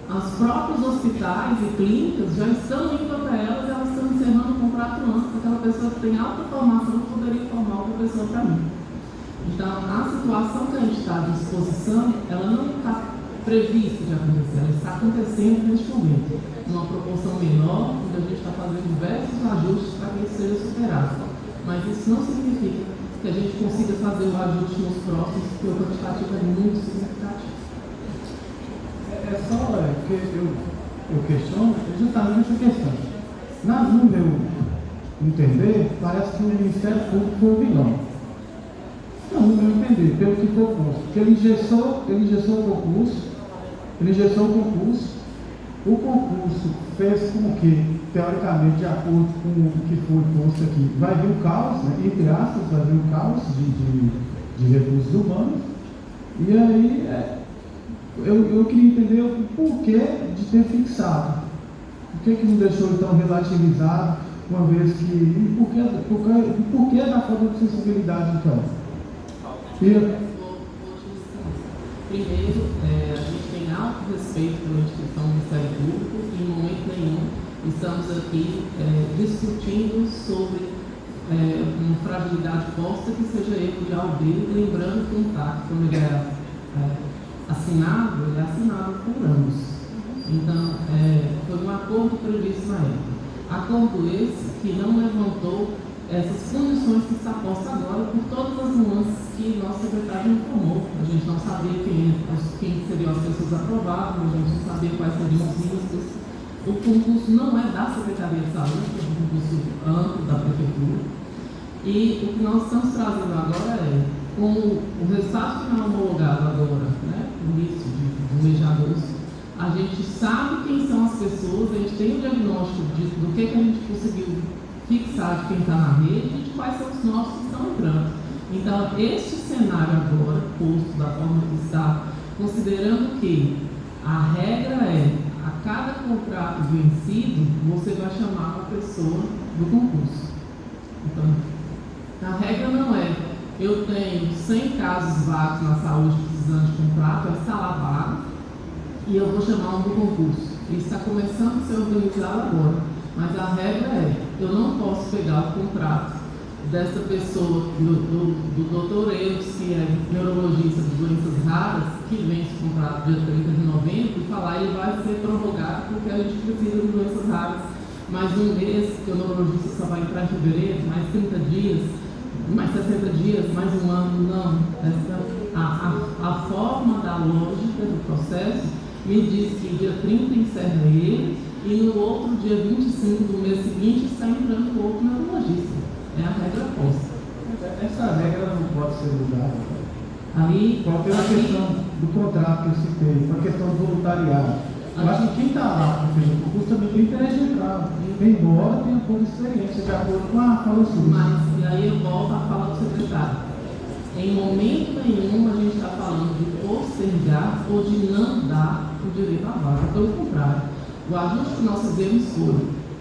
Os próprios hospitais e clínicas já estão indo até elas e elas estão encerrando o contrato antes, porque aquela pessoa que tem alta formação poderia formar outra pessoa para mim. Então, a situação que a gente está à disposição, ela não está prevista de acontecer, ela está acontecendo neste momento, numa proporção menor, onde a gente está fazendo diversos ajustes para que isso seja superado. Mas isso não significa que a gente consiga fazer o ajuste nos próximos, porque o quantitativo é muito significativo. É só que eu questiono justamente essa questão. No meu entender, parece que o Ministério Público foi o vilão. Não, no meu entender, pelo que foi posto. Porque ele engessou o concurso, o concurso fez com que, teoricamente, de acordo com o que foi posto aqui, vai vir um caos, né, entre aspas, vai vir um caos de recursos humanos, e aí eu queria entender o porquê de ter fixado. Por que não deixou então relativizado, uma vez que. Por que da falta de sensibilidade então? Primeiro, a gente tem alto respeito pela instituição do Ministério Público e em momento nenhum estamos aqui discutindo sobre uma fragilidade posta que seja erro de aldeia, lembrando que o TAC, quando ele é assinado, ele é assinado por anos. Então, foi um acordo previsto na época. Acordo esse que não levantou essas condições que está posta agora por todas as nuances que nosso secretário informou. A gente não sabia quem seriam as pessoas aprovadas, a gente não sabia quais seriam os riscos. O concurso não é da Secretaria de Saúde, é um concurso amplo da Prefeitura. E o que nós estamos trazendo agora com o resultado final homologado agora, né, no início do mês de agosto, a gente sabe quem são as pessoas, a gente tem o diagnóstico do que a gente conseguiu fixar de quem está na rede e de quais são os nossos que estão entrando. Então, este cenário agora, posto da forma que está, considerando que a regra a cada contrato vencido, você vai chamar uma pessoa do concurso. Então, A regra não é, eu tenho 100 casos vagos na saúde precisando de contrato, vai estar lá vago, e eu vou chamar um do concurso. Isso está começando a ser organizado agora, mas a regra é, eu não posso pegar o contrato dessa pessoa, do doutor Eudes, que é neurologista de doenças raras, que vence o contrato dia 30 de novembro, e falar ele vai ser prorrogado porque a gente precisa de doenças raras mais um mês, que o neurologista só vai entrar em fevereiro, mais 30 dias, mais 60 dias, mais um ano. Não. A forma da lógica do processo me diz que dia 30 encerra ele e no outro dia 25 do mês seguinte está entrando o outro neurologista. É a regra posta. Essa regra não pode ser mudada. Aí, pela questão do contrato que eu citei, pela questão do voluntariado. Eu acho que quem está lá para fazer o concurso também tem interesse de entrar, embora tenha pouca experiência, de acordo com a fala sua. Mas, e aí eu volto à fala do secretário. Em momento nenhum a gente está falando de postergar ou de não dar o direito à vaga. Pelo contrário, o ajuste que nós fizemos foi,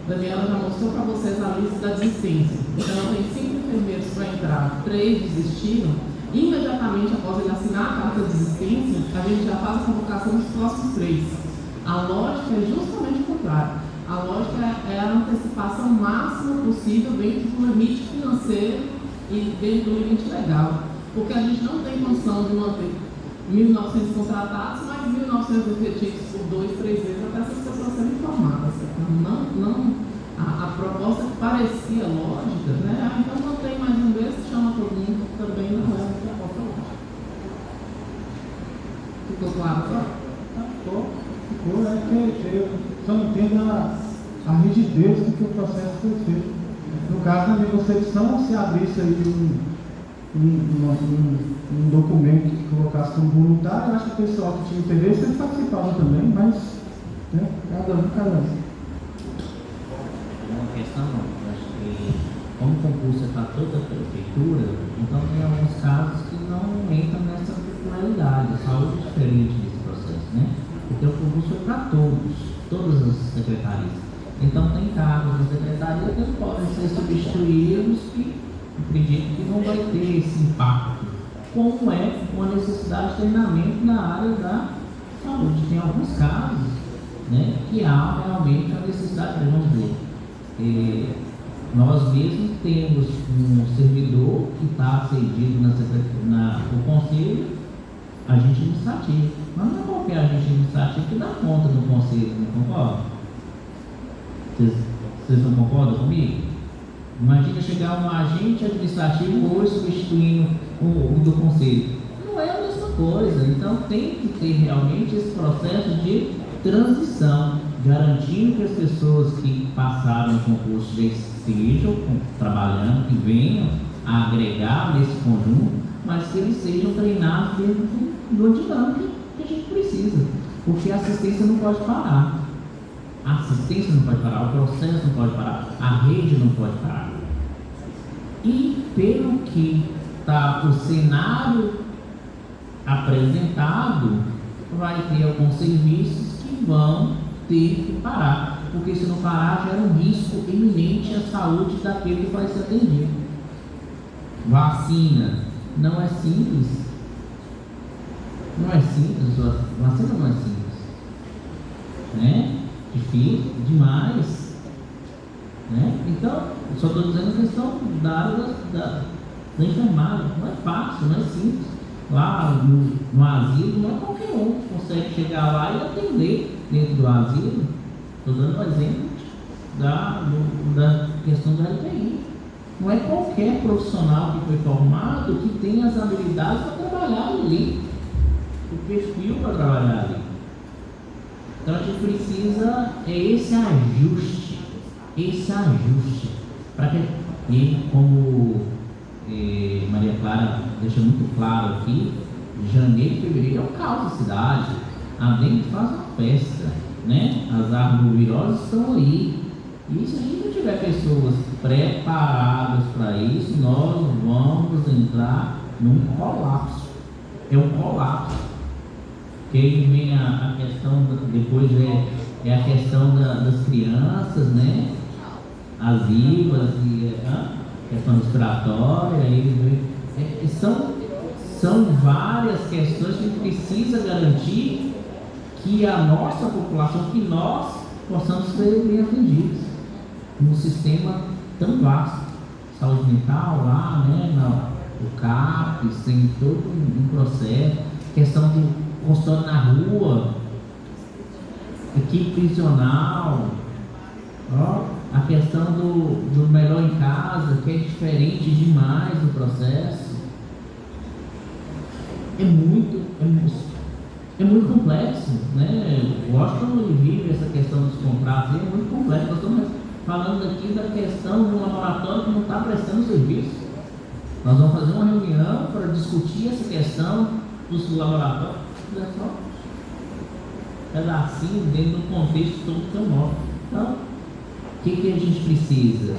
Daniela já mostrou para vocês a lista da desistência. Então, tem 5 enfermeiros para entrar, 3 desistiram. Imediatamente após ele assinar a carta de desistência, a gente já faz a convocação dos próximos 3. A lógica é justamente o contrário. A lógica é a antecipação máxima possível dentro do limite financeiro e dentro do limite legal. Porque a gente não tem condição de manter 1.900 contratados, mais 1.900 efetivos por 2, 3 vezes até essas pessoas serem formadas. A proposta que parecia lógica, né? Então não tem mais um desses, chama todo mundo, também não é uma proposta lógica. Ficou claro só? Ficou, é que eu só não entendo a rigidez com que o processo foi feito. No caso da negociação, se abrisse aí um documento que colocasse como voluntário, eu acho que o pessoal que tinha interesse, eles participavam também, mas né, cada um. Uma questão, eu acho que como o concurso é para toda a prefeitura, então tem alguns casos que não entram nessa peculiaridade. A saúde é diferente desse processo, né? Porque o concurso é para todas as secretarias. Então tem cargos da secretaria que podem ser substituídos que acredito que não vai ter esse impacto, como é uma necessidade de treinamento na área da saúde. Tem alguns casos, né, que há realmente a necessidade, vamos dizer, nós mesmos temos um servidor que está cedido no conselho, agente administrativo, mas não é qualquer agente administrativo que dá conta do conselho, não concorda? Vocês não concordam comigo? Imagina chegar um agente administrativo hoje substituindo o do conselho. Não é a mesma coisa. Então tem que ter realmente esse processo de transição, garantindo que as pessoas que passaram o concurso já estejam trabalhando, que venham a agregar nesse conjunto, mas que eles sejam treinados dentro do dinâmica que a gente precisa. Porque a assistência não pode parar. A assistência não pode parar, o processo não pode parar, a rede não pode parar. E pelo que está o cenário apresentado, vai ter alguns serviços que vão ter que parar, porque se não parar gera um risco iminente à saúde daquele que vai ser atendido. Vacina não é simples. Não é simples, vacina não é simples, né? Difícil demais, né? Então, só estou dizendo a questão da área da enfermagem. Não é fácil, não é simples. Lá no asilo, não é qualquer um que consegue chegar lá e atender dentro do asilo. Estou dando um exemplo da questão da LTI. Não é qualquer profissional que foi formado que tem as habilidades para trabalhar ali, o perfil para trabalhar ali. Então a gente precisa esse ajuste, para que, e como Maria Clara deixa muito claro aqui, janeiro e fevereiro é o caos da cidade, a dengue faz uma festa, né? As arboviroses estão aí, e se a gente não tiver pessoas preparadas para isso, nós vamos entrar num colapso, é um colapso. Que aí vem a questão, depois é a questão das crianças, né? As IVAs, questão respiratória, são várias questões que a gente precisa garantir que a nossa população, que nós possamos ser bem atendidos num sistema tão vasto. Saúde mental lá, né, o CAPES, tem todo um processo, questão do consultório na rua, equipe prisional, a questão do melhor em casa, que é diferente demais do processo. É muito complexo, né? Eu gosto quando vive essa questão dos contratos, é muito complexo. Nós estamos falando aqui da questão de um laboratório que não está prestando serviço. Nós vamos fazer uma reunião para discutir essa questão dos laboratórios. É só um pedacinho dentro do contexto todo que é o nosso. Então, o que a gente precisa?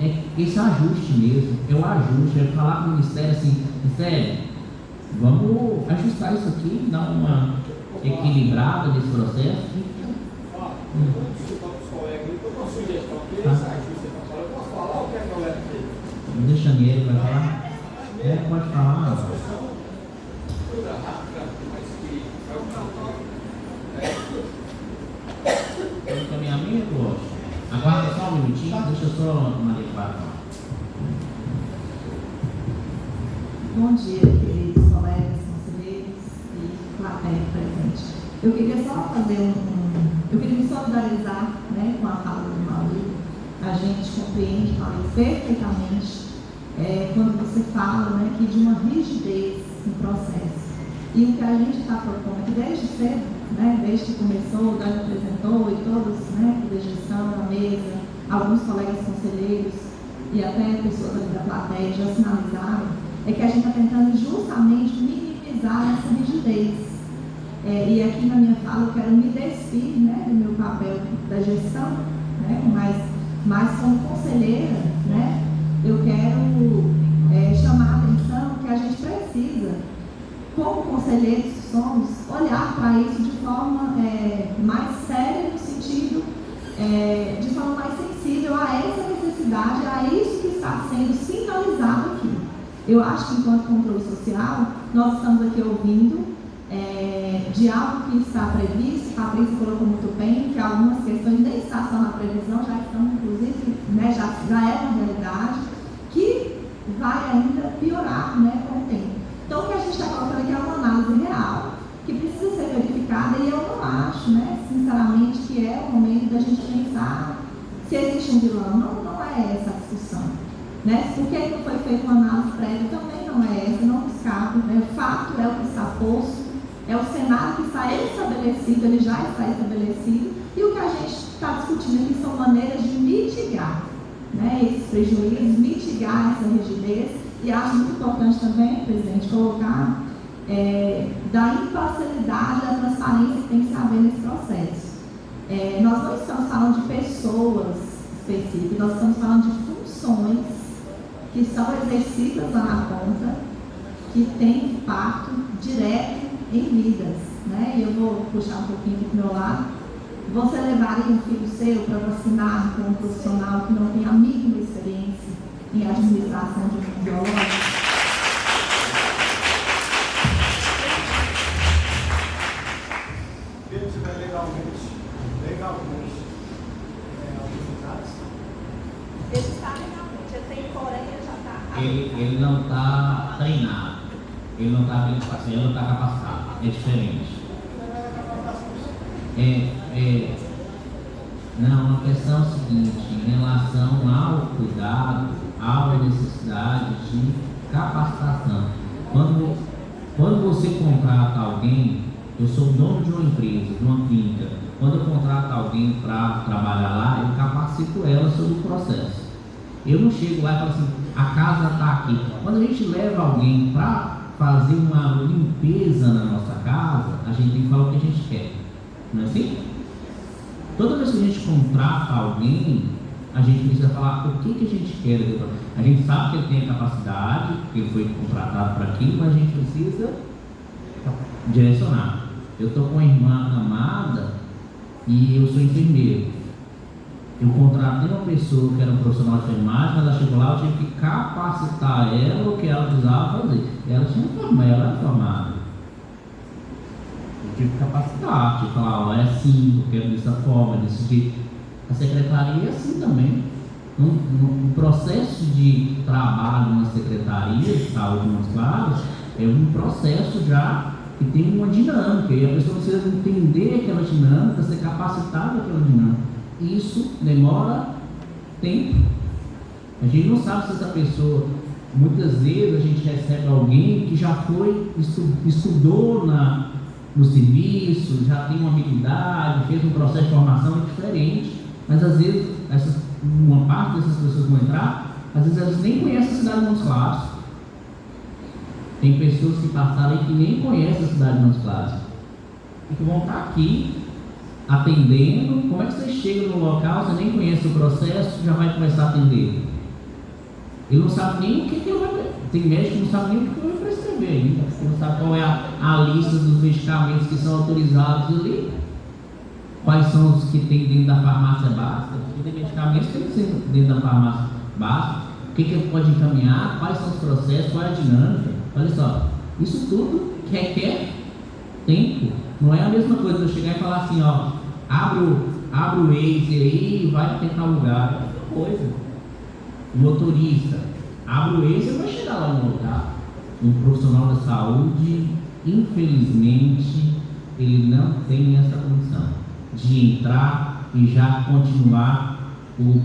É esse ajuste mesmo. É o ajuste, é falar com o Ministério assim, Ministério, vamos ajustar isso aqui, dar uma equilibrada nesse processo. Desculpa para os colegas, eu estou com uma sugestão aqui, esse ajuste que eu posso falar ou quer que eu leve aqui? Deixa a Niele vai falar? Pode falar. Tem encaminhamento, Washington? Aguarda só um minutinho, deixa eu só Maria falar. Bom dia, queridos colegas, conselheiros e plateia presente. Eu queria só fazer eu queria me solidarizar, né, com a fala do Maurício. A gente compreende, Maurício, perfeitamente quando você fala, né, que de uma rigidez no processo. E o que a gente está propondo aqui desde cedo, né, desde que começou, o Dani apresentou e todos, né, da gestão na mesa, alguns colegas conselheiros e até pessoas ali da plateia já sinalizaram, é que a gente está tentando justamente minimizar essa rigidez. E aqui na minha fala eu quero me despir, né, do meu papel da gestão, né, mas como conselheira, né, eu quero chamar a atenção que a gente precisa, como conselheiros que somos, olhar para isso de forma mais séria, no sentido de forma mais sensível a essa necessidade, a isso que está sendo sinalizado aqui. Eu acho que, enquanto controle social, nós estamos aqui ouvindo de algo que está previsto. A Patrícia colocou muito bem que algumas questões nem estão só na previsão, já estão, inclusive, né, já é uma realidade que vai ainda piorar, né, com o tempo. Então, o que a gente está colocando aqui é uma análise real, que precisa ser verificada, e eu não acho, né, sinceramente, que é o momento da gente pensar se existe um vilão. Não é essa a discussão. Né? Por que não foi feita uma análise prévia? Também não é essa, não escapa. Né? O fato é o que está posto, é o cenário que está estabelecido, ele já está estabelecido, e o que a gente está discutindo aqui são maneiras de mitigar, né, esses prejuízos, mitigar essa rigidez. E acho muito importante também, presidente, colocar da imparcialidade, da transparência que tem que haver nesse processo. Nós não estamos falando de pessoas específicas, nós estamos falando de funções que são exercidas lá na ponta, que têm impacto direto em vidas, né? E eu vou puxar um pouquinho aqui para o meu lado. Você levaria um filho seu para vacinar com um profissional que não tem a mínima experiência em administração de um biológico? Você vai legalmente Ele está legalmente, ele tem, porém, ele já está. Ele não está treinado, ele não está habilitado, ele não está capacitado, é diferente. Não, a questão é o seguinte, em relação ao cuidado, há necessidade de capacitação. Quando você contrata alguém, eu sou dono de uma empresa, de uma clínica, quando eu contrato alguém para trabalhar lá, eu capacito ela sobre o processo. Eu não chego lá e falo assim, a casa está aqui. Quando a gente leva alguém para fazer uma limpeza na nossa casa, a gente tem que falar o que a gente quer. Não é assim? Toda vez que a gente contrata alguém, a gente precisa falar o que a gente quer. A gente sabe que ele tem a capacidade, que ele foi contratado para aquilo, mas a gente precisa direcionar. Eu estou com uma irmã amada e eu sou enfermeiro. Eu contratei uma pessoa que era um profissional de enfermagem, mas ela chegou chegou lá, eu tive que capacitar ela o que ela precisava fazer. Ela tinha formado, ela era formada. Eu tive que capacitar, tive que falar, ó, é assim, eu quero dessa forma, desse jeito. A secretaria é assim também. No processo de trabalho na Secretaria de Saúde Montes Claros, é um processo já que tem uma dinâmica, e a pessoa precisa entender aquela dinâmica, ser capacitada naquela dinâmica. Isso demora tempo. A gente não sabe se essa pessoa, muitas vezes a gente recebe alguém que já foi, estudou no serviço, já tem uma habilidade, fez um processo de formação diferente, mas às vezes uma parte dessas pessoas vão entrar, às vezes elas nem conhecem a cidade de Montes Claros. Tem pessoas que passaram aí que nem conhecem a cidade de Montes Claros e que vão estar aqui atendendo. Como é que você chega no local, você nem conhece o processo, já vai começar a atender? Ele não sabe nem o que ele vai. Tem médico que não sabe nem o que ele vai prescrever ainda, porque não sabe qual é a lista dos medicamentos que são autorizados ali, quais são os que tem dentro da farmácia básica, porque tem medicamentos que tem que ser dentro da farmácia básica, o que ele pode encaminhar, quais são os processos, qual é a dinâmica. Olha só, isso tudo requer tempo. Não é a mesma coisa eu chegar e falar assim, ó, abre o Waze aí e vai tentar lugar. É outra coisa. O motorista abre o Waze e vai chegar lá no lugar. Um profissional da saúde, infelizmente, ele não tem essa condição de entrar e já continuar o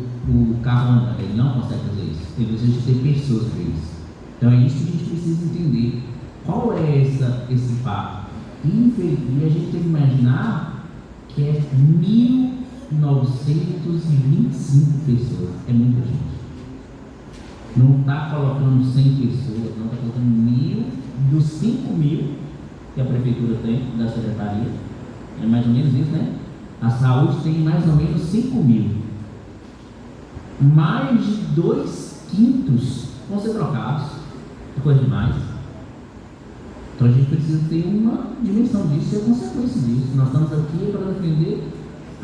carro andando. Ele não consegue fazer isso. Ele precisa ter pessoas para isso. Então é isso que a gente precisa entender. Qual é esse fato? E a gente tem que imaginar que é 1.925 pessoas. É muita gente. Não está colocando 100 pessoas, não está colocando 1.000 dos 5.000 que a prefeitura tem, da secretaria. É mais ou menos isso, né? A saúde tem mais ou menos 5.000. Mais de 2/5 vão ser trocados. É coisa demais. Então a gente precisa ter uma dimensão disso e a consequência disso. Nós estamos aqui para defender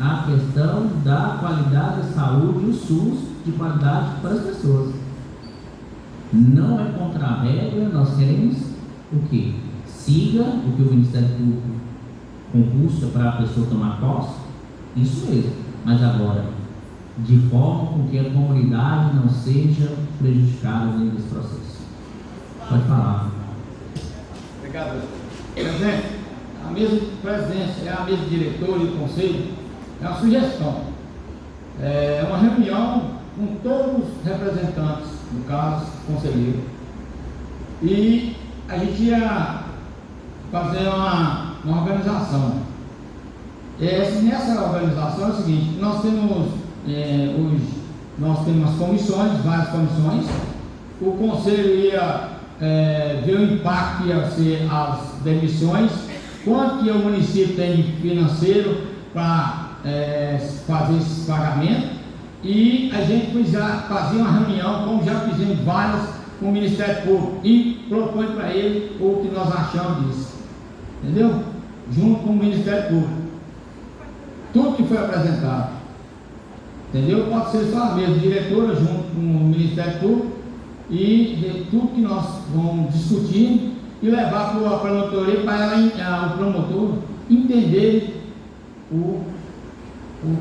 a questão da qualidade da saúde, o SUS de qualidade para as pessoas. Não é contra a regra, nós queremos o quê? Siga o que o Ministério Público concursa para a pessoa tomar posse, isso mesmo, mas agora, de forma com que a comunidade não seja prejudicada dentro desse processo. Pode falar. Obrigado. Presidente, a mesa de presidência, a mesa de diretor e conselho, é uma sugestão. É uma reunião com todos os representantes, no caso, conselheiro, e a gente ia fazer uma organização. Nessa organização é o seguinte, nós temos as comissões, várias comissões. O conselho ia ver o impacto que ia ser as demissões, quanto que o município tem financeiro para fazer esses pagamentos, e a gente já fazia uma reunião, como já fizemos várias, com o Ministério Público, e propõe para ele o que nós achamos disso, entendeu? Junto com o Ministério Público, tudo que foi apresentado, entendeu? Pode ser só a mesma diretora junto com o Ministério Público, e de tudo que nós vamos discutir e levar para a promotoria, para o promotor entender o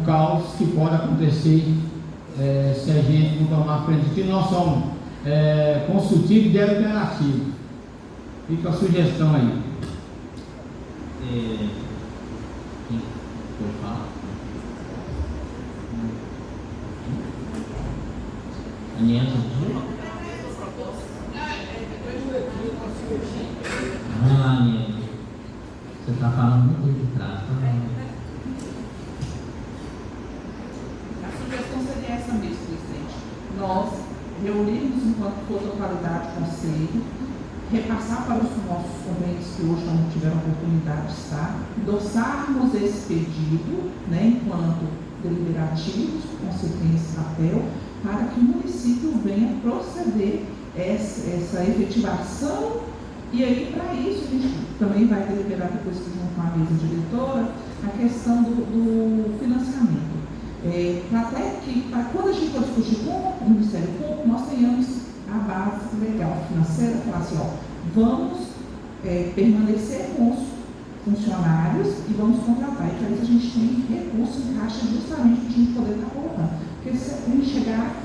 caos que pode acontecer se a gente não tomar frente, porque nós somos consultivos e deliberativos. Fica a sugestão aí. Pode falar? Aniela, vamos lá, Aniela. Você está falando muito de trás, tá? A sugestão seria essa mesmo, presidente. Nós reunirmos enquanto for totalidade do conselho, repassar para os nossos convênios que hoje não tiveram oportunidade de estar, endossarmos esse pedido, né, enquanto deliberativos, consequência esse papel, para que o município venha proceder essa efetivação. E aí, para isso, a gente também vai deliberar depois que junto com a mesa diretora a questão do financiamento. Para quando a gente for discutir com o Ministério Público, nós tenhamos base legal financeira, falar assim, ó, vamos permanecer com os funcionários e vamos contratar. E para isso a gente tem recurso em caixa justamente para a gente poder estar colocando. Porque você tem que chegar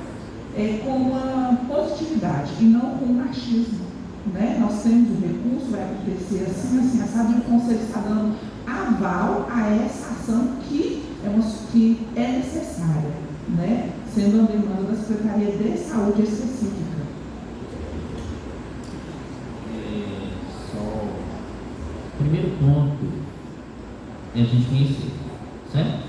com uma positividade e não com um machismo. Né? Nós temos o recurso, vai acontecer assim, assim, assado, e o Conselho está dando aval a essa ação que é necessária, né? Sendo uma demanda da Secretaria de Saúde específica. Primeiro ponto é a gente conhecer, certo?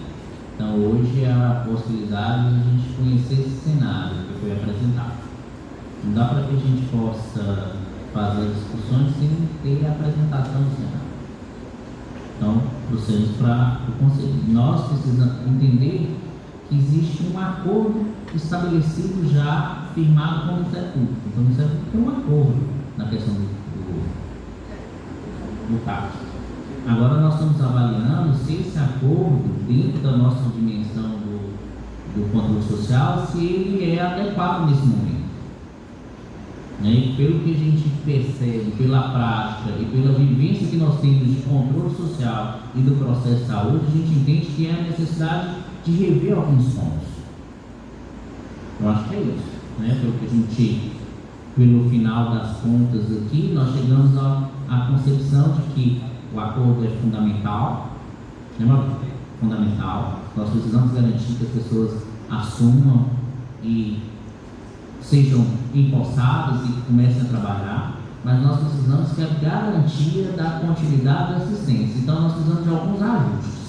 Então hoje a possibilidade de a gente conhecer esse cenário que foi apresentado. Não dá para que a gente possa fazer discussões sem ter a apresentação do cenário. Então, procedemos para o Conselho. Nós precisamos entender que existe um acordo estabelecido já firmado com o Ministério Público. Então, o Ministério Público tem um acordo na questão do TAC. Agora nós estamos avaliando se esse acordo, dentro da nossa dimensão do controle social, se ele é adequado nesse momento. E pelo que a gente percebe, pela prática e pela vivência que nós temos de controle social e do processo de saúde, a gente entende que há necessidade de rever alguns pontos. Eu acho que é isso, né? Pelo que a gente, pelo final das contas aqui, nós chegamos à concepção de que o acordo é fundamental, fundamental. Nós precisamos garantir que as pessoas assumam e sejam empossadas e comecem a trabalhar, mas nós precisamos que a garantia da continuidade da assistência. Então nós precisamos de alguns ajustes.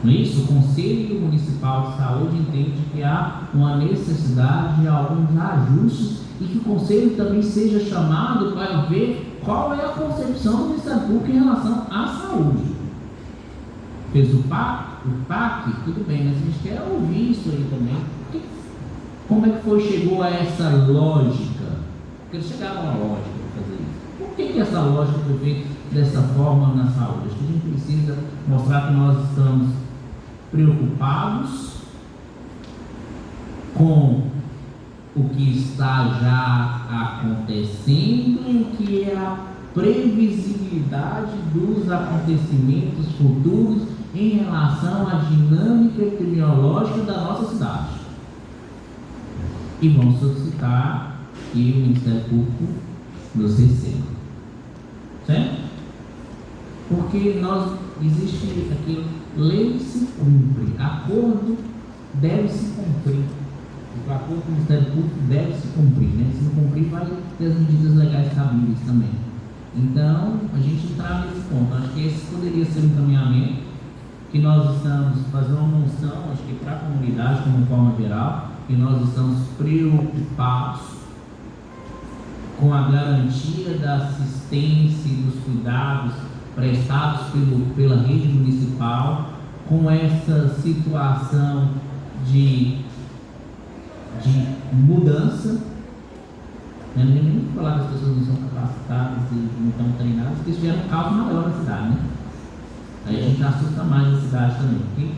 Não é isso? O Conselho Municipal de Saúde entende que há uma necessidade de alguns ajustes e que o Conselho também seja chamado para ver qual é a concepção do Ministério Público em relação à saúde. Fez o PAC, tudo bem, mas a gente quer ouvir isso aí também. Como é que chegou a essa lógica? Porque eles chegaram a uma lógica para fazer isso. Por que essa lógica foi feita dessa forma na saúde? Acho que a gente precisa mostrar que nós estamos preocupados com o que está já acontecendo e o que é a previsibilidade dos acontecimentos futuros em relação à dinâmica epidemiológica da nossa cidade. E vamos solicitar que o Ministério Público nos receba. Certo? Porque existe aqui, lei se cumpre, acordo deve se cumprir. O acordo com o Ministério Público deve se cumprir, né? Se não cumprir, vai ter as medidas legais cabíveis também. Então, a gente entrar nesse ponto. Acho que esse poderia ser um encaminhamento que nós estamos fazendo uma moção, acho que para a comunidade, como forma geral, e nós estamos preocupados com a garantia da assistência e dos cuidados prestados pela rede municipal, com essa situação de mudança. Não é nem falar que as pessoas não são capacitadas e não estão treinadas, porque isso gera um caos maior na cidade, né? Aí a gente assusta mais na cidade também, porque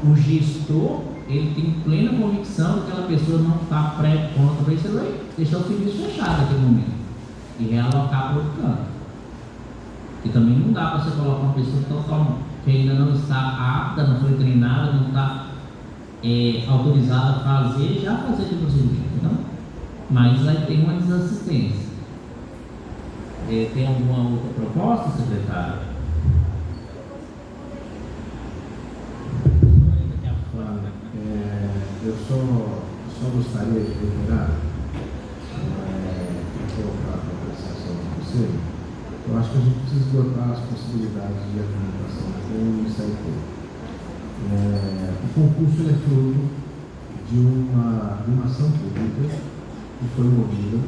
o gestor, ele tem plena convicção que aquela pessoa não está pré-pronta para isso, ele vai deixar o serviço fechado naquele momento e realocar para outro canto. E também não dá para você colocar uma pessoa que ainda não está apta, não foi treinada, não está autorizada a fazer, já fazer aquele procedimento. Então, mas vai ter uma desassistência. Tem alguma outra proposta, secretário? Eu só gostaria de reiterar, para colocar a apreciação do Conselho, eu acho que a gente precisa esgotar as possibilidades de argumentação com o Ministério Público. O concurso é fruto de uma ação pública que foi movida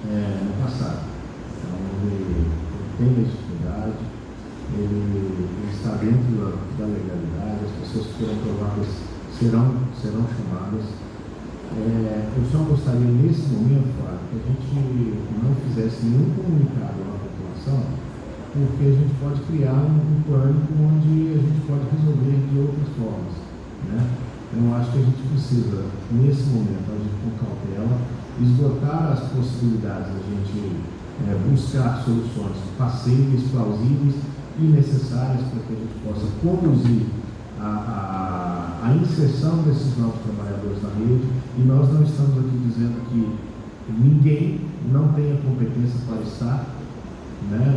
no passado. Então, ele tem legitimidade, ele está dentro da legalidade, as pessoas que foram aprovadas serão chamadas. Eu só gostaria nesse momento, Flávio, que a gente não fizesse nenhum comunicado à população, porque a gente pode criar um pânico onde a gente pode resolver de outras formas, né? Eu acho que a gente precisa, nesse momento, agir com cautela, esgotar as possibilidades da gente buscar soluções passíveis, plausíveis e necessárias para que a gente possa conduzir a inserção desses novos trabalhadores na rede. E nós não estamos aqui dizendo que ninguém não tenha competência para estar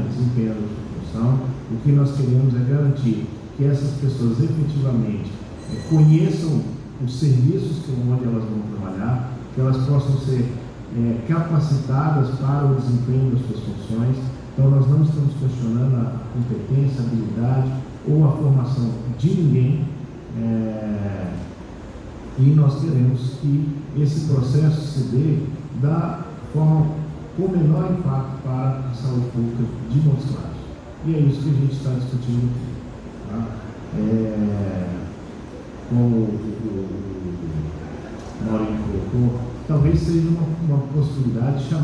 desempenhando a sua função. O que nós queremos é garantir que essas pessoas efetivamente conheçam os serviços onde elas vão trabalhar, que elas possam ser capacitadas para o desempenho das suas funções. Então nós não estamos questionando a competência, a habilidade ou a formação de ninguém, e nós queremos que esse processo se dê da forma com menor impacto para a saúde pública de Montes Claros. E é isso que a gente está discutindo aqui. Tá? Como o Maurinho colocou, talvez seja uma possibilidade de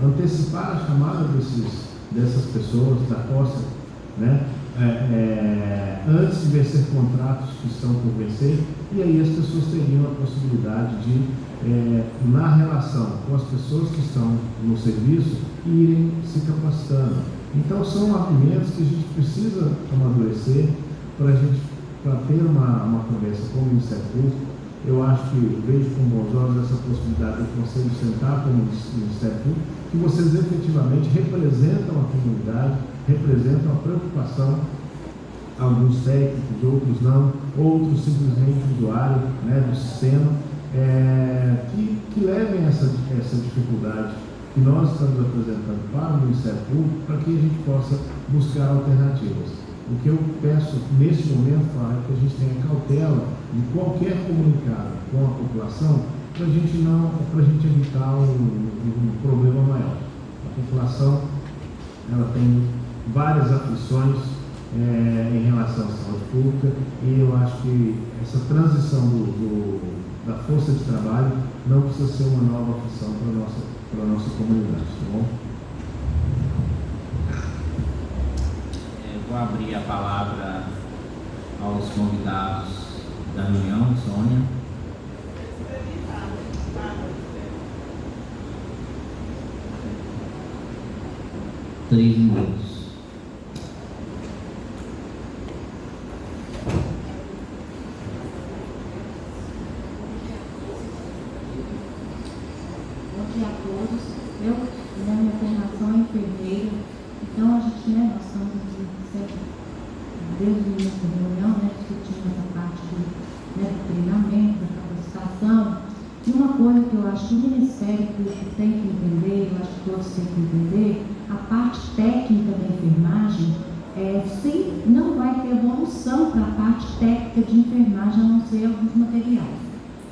antecipar a chamada dessas pessoas da posse, antes de vencer contratos que estão por vencer, e aí as pessoas teriam a possibilidade de, na relação com as pessoas que estão no serviço, irem se capacitando. Então são argumentos que a gente precisa amadurecer para ter uma conversa com o Ministério Público. Eu acho que vejo com bons olhos essa possibilidade do Conselho sentar com o Ministério Público, que vocês efetivamente representam a comunidade, representam a preocupação, alguns técnicos, outros não, outros simplesmente usuários do sistema, que levem essa dificuldade que nós estamos apresentando para o Ministério Público, para que a gente possa buscar alternativas. O que eu peço neste momento é que a gente tenha cautela de qualquer comunicado com a população, para a gente evitar um problema maior. A população ela tem várias aflições em relação à saúde pública, e eu acho que essa transição da força de trabalho não precisa ser uma nova aflição para a nossa comunidade, tá bom? Vou abrir a palavra aos convidados da reunião. Sônia. Três minutos. Bom dia a todos. Eu, na minha formação, é enfermeira, então a gente, nós estamos aqui sempre, desde o início da reunião, discutindo essa parte do treinamento, da capacitação. E uma coisa que eu acho que o Ministério Público tem que entender, eu acho que todos têm que entender, a parte técnica da enfermagem, não vai ter evolução para a parte técnica de enfermagem, a não ser alguns materiais.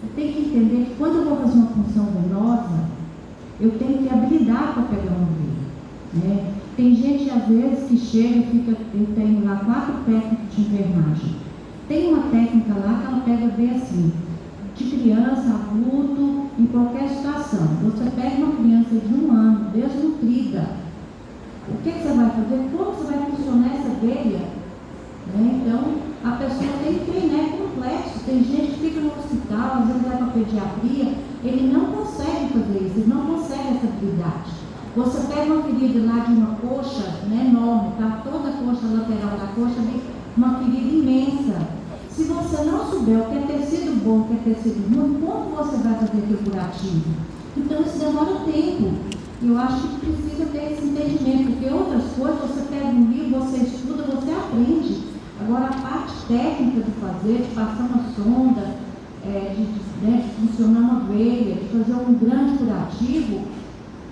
Eu tenho que entender que quando eu vou fazer uma função venosa, eu tenho que habilidade para pegar uma veia. Tem gente, às vezes, que chega e eu tenho lá 4 técnicos de enfermagem. Tem uma técnica lá que ela pega bem assim, de criança, adulto, em qualquer situação. Você pega uma criança de 1 ano, desnutrida, o que você vai fazer? Como você vai funcionar essa veia? Então, a pessoa tem que treinar, é complexo. Tem gente que fica no hospital, às vezes vai para a pediatria, ele não consegue fazer isso, ele não consegue essa habilidade. Você pega uma ferida lá de uma coxa enorme, tá? Toda a coxa lateral da coxa, uma ferida imensa. Se você não souber o que é tecido bom, o que é tecido ruim, como você vai fazer aquele curativo? Então isso demora tempo. E eu acho que precisa ter esse entendimento, porque outras coisas, você pega um livro, você estuda, você aprende. Agora a parte técnica de fazer, de passar uma sonda, de funcionar uma veia, de fazer um grande curativo,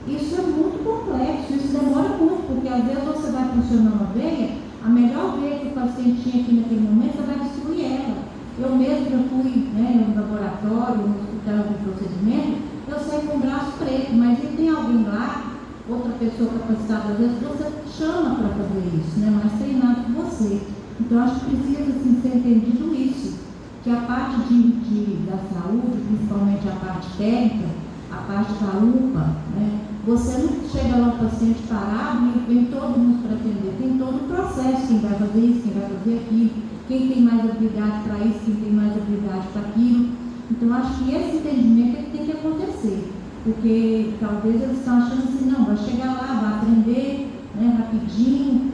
isso é muito complexo, isso demora muito, porque às vezes você vai funcionar uma veia, a melhor veia que o paciente tinha aqui naquele momento, você vai destruir ela. Eu mesmo já fui no laboratório, no hospital de procedimento, eu saí com o braço preto, mas se tem alguém lá, outra pessoa capacitada, às vezes você chama para fazer isso, mais treinado que você. Então acho que precisa ser entendido isso, que a parte da saúde, principalmente a parte técnica, a parte da UPA, Você não chega lá o paciente parado e vem todo mundo para atender. Tem todo o processo, quem vai fazer isso, quem vai fazer aquilo, quem tem mais habilidade para isso, quem tem mais habilidade para aquilo. Então, acho que esse entendimento tem que acontecer, porque talvez eles estão achando assim, não, vai chegar lá, vai aprender, né, rapidinho,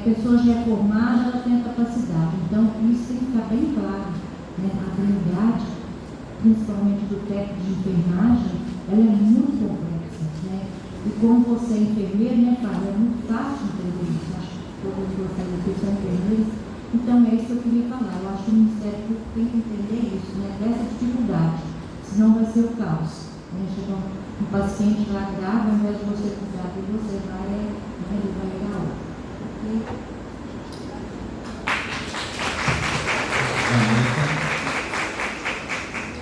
pessoa já é formada, ela tem a capacidade. Então, isso tem que ficar bem claro, né? A habilidade, principalmente do técnico de enfermagem, ela é muito complexa, né? E como você é enfermeiro, né, Fábio, é muito fácil de entender isso. Acho que todos vocês aqui são enfermeiros. Então, é isso que eu queria falar. Eu acho que o Ministério Público tem que entender isso, né, dessa dificuldade, senão vai ser o caos. Né? Chega um paciente lá grave, ao invés de você cuidar dele, você vai, né, ele vai ir a outro. Okay?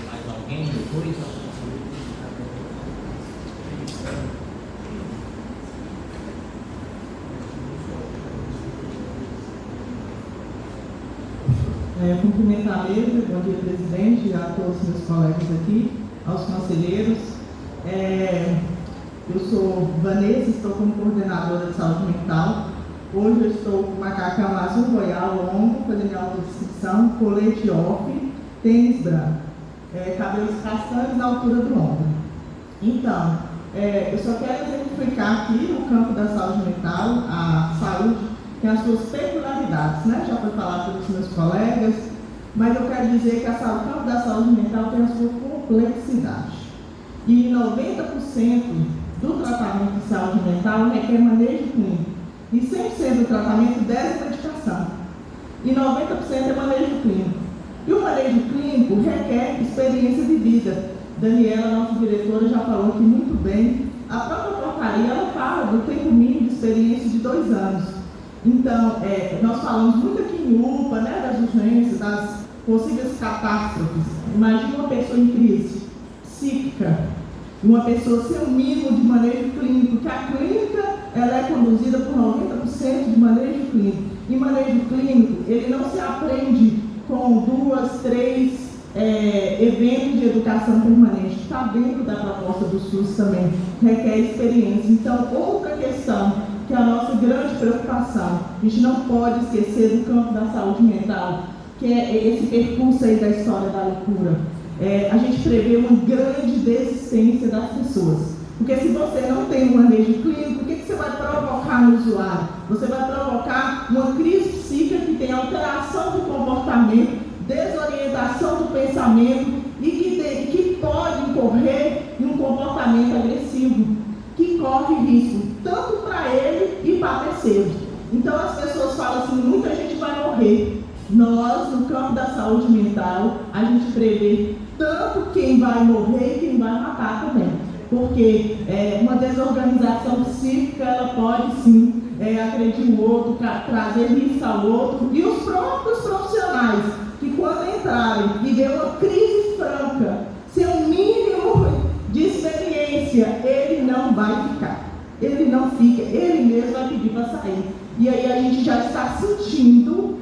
Mais alguém depois? Cumprimentar a mesa, bom dia, presidente, e a todos os meus colegas aqui, aos conselheiros. Eu sou Vanessa, estou como coordenadora de saúde mental. Hoje eu estou com macacão azul royal longo, fazendo autodescrição, colete off, tênis branco, cabelos castanhos na altura do ombro. Então, eu só quero exemplificar aqui no campo da saúde mental. A saúde tem as suas peculiaridades, né? Já foi falado pelos meus colegas, mas eu quero dizer que o campo da saúde mental tem a sua complexidade. E 90% do tratamento de saúde mental requer manejo clínico. E 100% do tratamento deve medicação. E 90% é manejo clínico. E o manejo clínico requer experiência de vida. Daniela, nossa diretora, já falou aqui muito bem. A própria portaria, ela fala do tempo mínimo de experiência de 2 anos. Então, nós falamos muito aqui em UPA, né, das urgências, das possíveis catástrofes. Imagina uma pessoa em crise psíquica, uma pessoa sem um mínimo de manejo clínico, que a clínica ela é conduzida por 90% de manejo clínico. E manejo clínico, ele não se aprende com 2, 3 eventos de educação permanente. Está dentro da proposta do SUS também, requer experiência. Então, outra questão que é a nossa grande preocupação, a gente não pode esquecer do campo da saúde mental, que é esse percurso aí da história da loucura. A gente prevê uma grande desistência das pessoas. Porque se você não tem um manejo clínico, o que você vai provocar no usuário? Você vai provocar uma crise psíquica que tem alteração do comportamento, desorientação do pensamento e que pode incorrer em um comportamento agressivo, que corre risco tanto para ele e para terceiros. Então as pessoas falam assim, muita gente vai morrer. Nós, no campo da saúde mental, a gente prevê tanto quem vai morrer e quem vai matar também. Porque uma desorganização psíquica, ela pode sim agredir o outro, trazer risco ao outro. E os próprios profissionais, que quando entrarem e ver uma crise franca, sem um mínimo de experiência, ele não vai ficar. Ele não fica, ele mesmo vai pedir para sair. E aí a gente já está sentindo,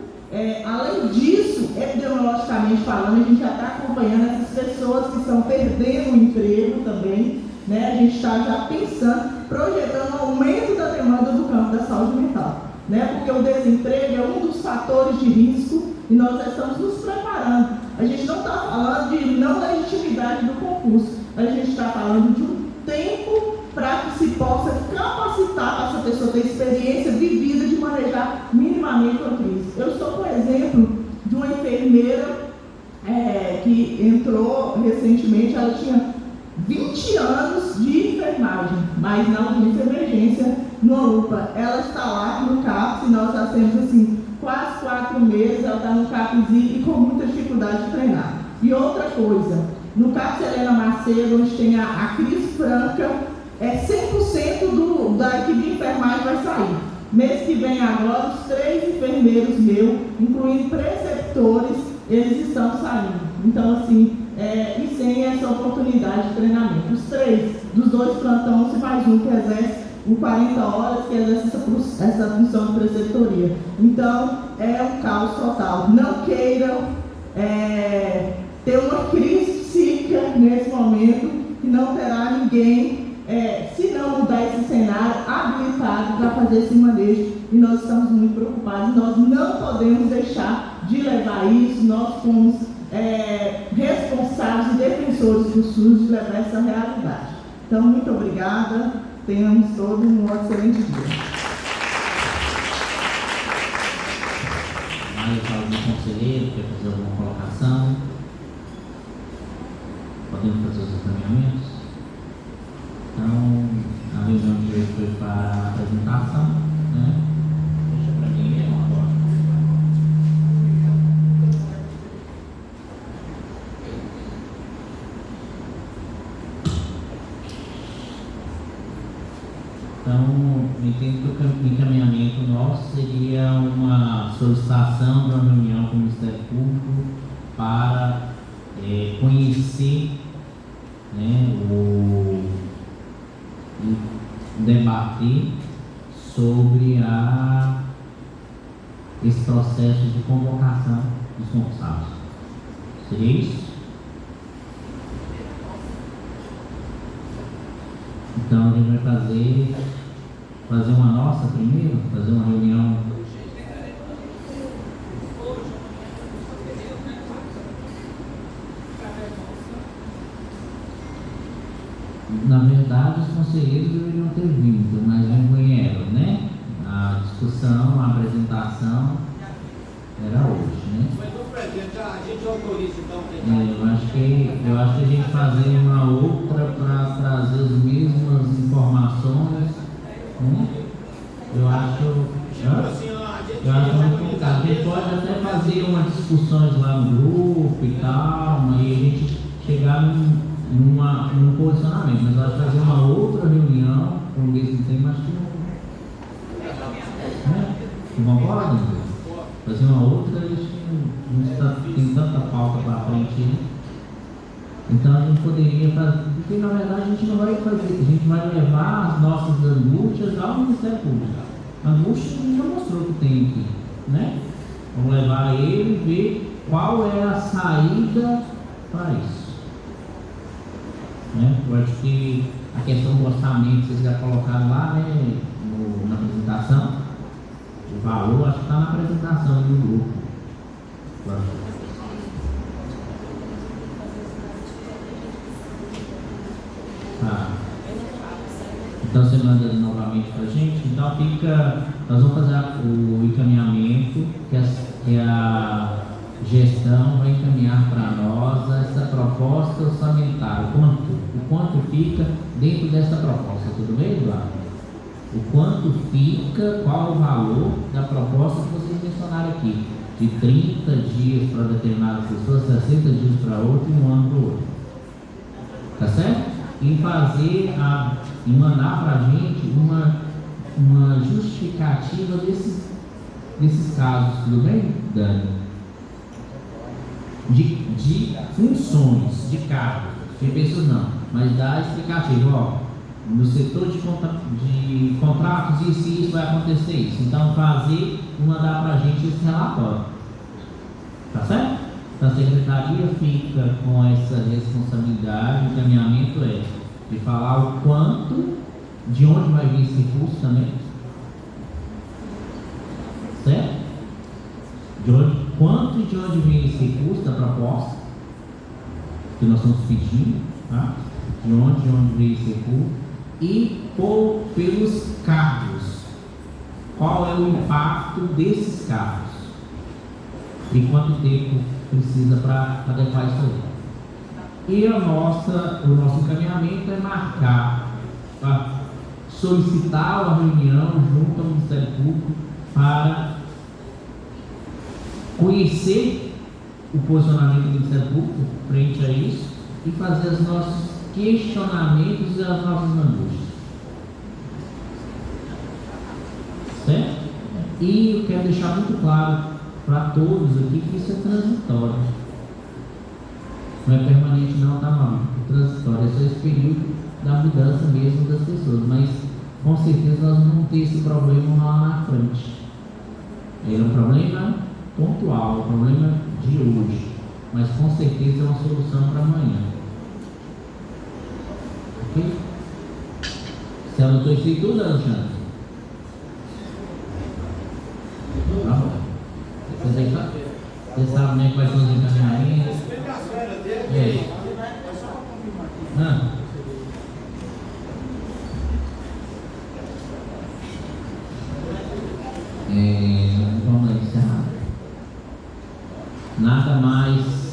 além disso, epidemiologicamente falando, a gente já está acompanhando essas pessoas que estão perdendo o emprego também, né? A gente está já pensando, projetando o aumento da demanda do campo da saúde mental, né? Porque o desemprego é um dos fatores de risco e nós já estamos nos preparando. A gente não está falando de não legitimidade do concurso, a gente está falando de um tempo para que se possa capacitar para essa pessoa ter experiência vivida de manejar minimamente a crise. Eu estou com o exemplo de uma enfermeira que entrou recentemente, ela tinha 20 anos de enfermagem, mas na urgência de emergência no UPA. Ela está lá no CAPS e nós já temos assim, quase 4 meses, ela está no CAPS e com muita dificuldade de treinar. E outra coisa, no CAPS Helena Macedo, onde tem a crise franca, 100% da equipe de enfermagem vai sair. Mês que vem agora, os 3 enfermeiros meus, incluindo preceptores, eles estão saindo. Então, assim, e sem essa oportunidade de treinamento. Os 3, dos 2 plantões, e mais um que exerce o 40 horas, que exerce essa função de preceptoria. Então, é um caos total. Não queiram ter uma crise psíquica nesse momento, que não terá ninguém se não mudar esse cenário, habilitado para fazer esse manejo. E nós estamos muito preocupados. Nós não podemos deixar de levar isso. Nós fomos responsáveis e defensores do SUS de levar essa realidade. Então, muito obrigada. Tenhamos todos um excelente dia. Mais algum conselheiro quer fazer alguma colocação? Podemos fazer os encaminhamentos? Então, a reunião de hoje foi para a apresentação, né? Deixa para mim mesmo agora. Então, eu entendo que o encaminhamento nosso seria uma solicitação de uma reunião com o Ministério Público para conhecer, né, debater sobre esse processo de convocação dos concursados. Seria isso? Então a gente vai fazer uma nossa primeiro, fazer uma reunião. Na verdade, os conselheiros deveriam ter vindo, mas não vieram, né? A discussão, a apresentação era hoje, né? Mas, presidente, a gente autoriza, então, eu acho que a gente fazer uma outra para trazer as mesmas informações, né? Eu acho muito complicado. A gente pode até fazer umas discussões lá no grupo e tal, e a gente chegar num posicionamento, mas eu acho que fazer uma outra reunião com o mesmo tema, acho que não. Né? Concorda? Fazer uma outra, acho que não tem tanta pauta para frente, né? Então a gente poderia fazer, porque na verdade a gente não vai fazer, a gente vai levar as nossas angústias ao Ministério Público. A angústia já mostrou que tem aqui, né? Vamos levar ele e ver qual é a saída para isso. Né? Eu acho que a questão do orçamento vocês já colocaram lá, né, na apresentação. O valor acho que está na apresentação do grupo. Claro. Tá. Então você manda novamente para a gente. Então nós vamos fazer o encaminhamento que a gestão vai encaminhar para nós essa proposta orçamentária. O quanto fica dentro dessa proposta, tudo bem, Eduardo? O quanto fica, qual o valor da proposta que vocês mencionaram aqui, de 30 dias para determinadas pessoas, 60 dias para outra e um ano para o outro. Tá certo? E mandar para a gente uma justificativa desses casos, tudo bem, Dani? De funções, de cargos, de pessoas não, mas dá explicativo, ó. No setor de contratos, isso vai acontecer isso. Então, fazer e mandar para a gente esse relatório. Tá certo? Então, a secretaria fica com essa responsabilidade, o encaminhamento de falar o quanto, de onde vai vir esse recurso também. Certo? Quanto e de onde vem esse recurso da proposta que nós estamos pedindo, tá? De onde vem esse recurso. E pelos cargos, qual é o impacto desses cargos e quanto tempo precisa para adequar isso aí. E o nosso encaminhamento é marcar, solicitar uma reunião junto ao Ministério Público para conhecer o posicionamento do Ministério Público frente a isso e fazer os nossos questionamentos e as nossas angústias. Certo? E eu quero deixar muito claro para todos aqui que isso é transitório. Não é permanente não, tá, mano? É transitório, é só esse período da mudança mesmo das pessoas, mas com certeza nós não vamos ter esse problema lá na frente. É um problema pontual, um problema de hoje, mas com certeza é uma solução para amanhã. Ok? Você anotou isso aí tudo, Alexandre? Tá bom. Você sabe nem quais são os encaminhamentos? E aí? Vamos lá, encerrar. Nada mais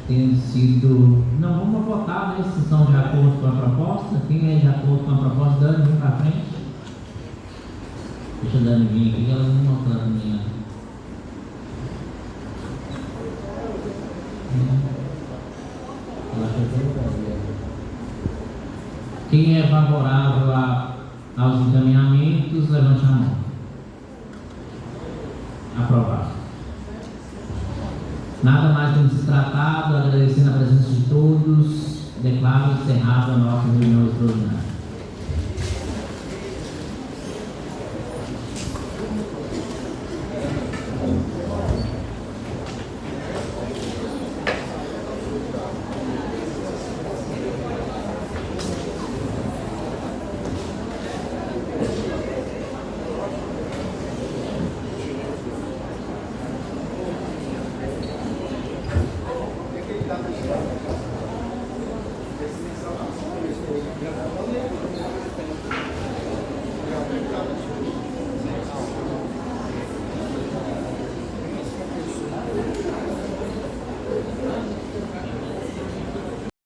tendo sido. Não, vamos votar, né? Se são de acordo com a proposta. Quem é de acordo com a proposta, Dani, vem para frente. Deixa a Dani vir aqui, ela não mostra a minha. Quem é favorável aos encaminhamentos, levante a mão. Aprovado. Nada mais tendo se tratado, agradecendo a presença de todos, declaro encerrada a nossa reunião extraordinária.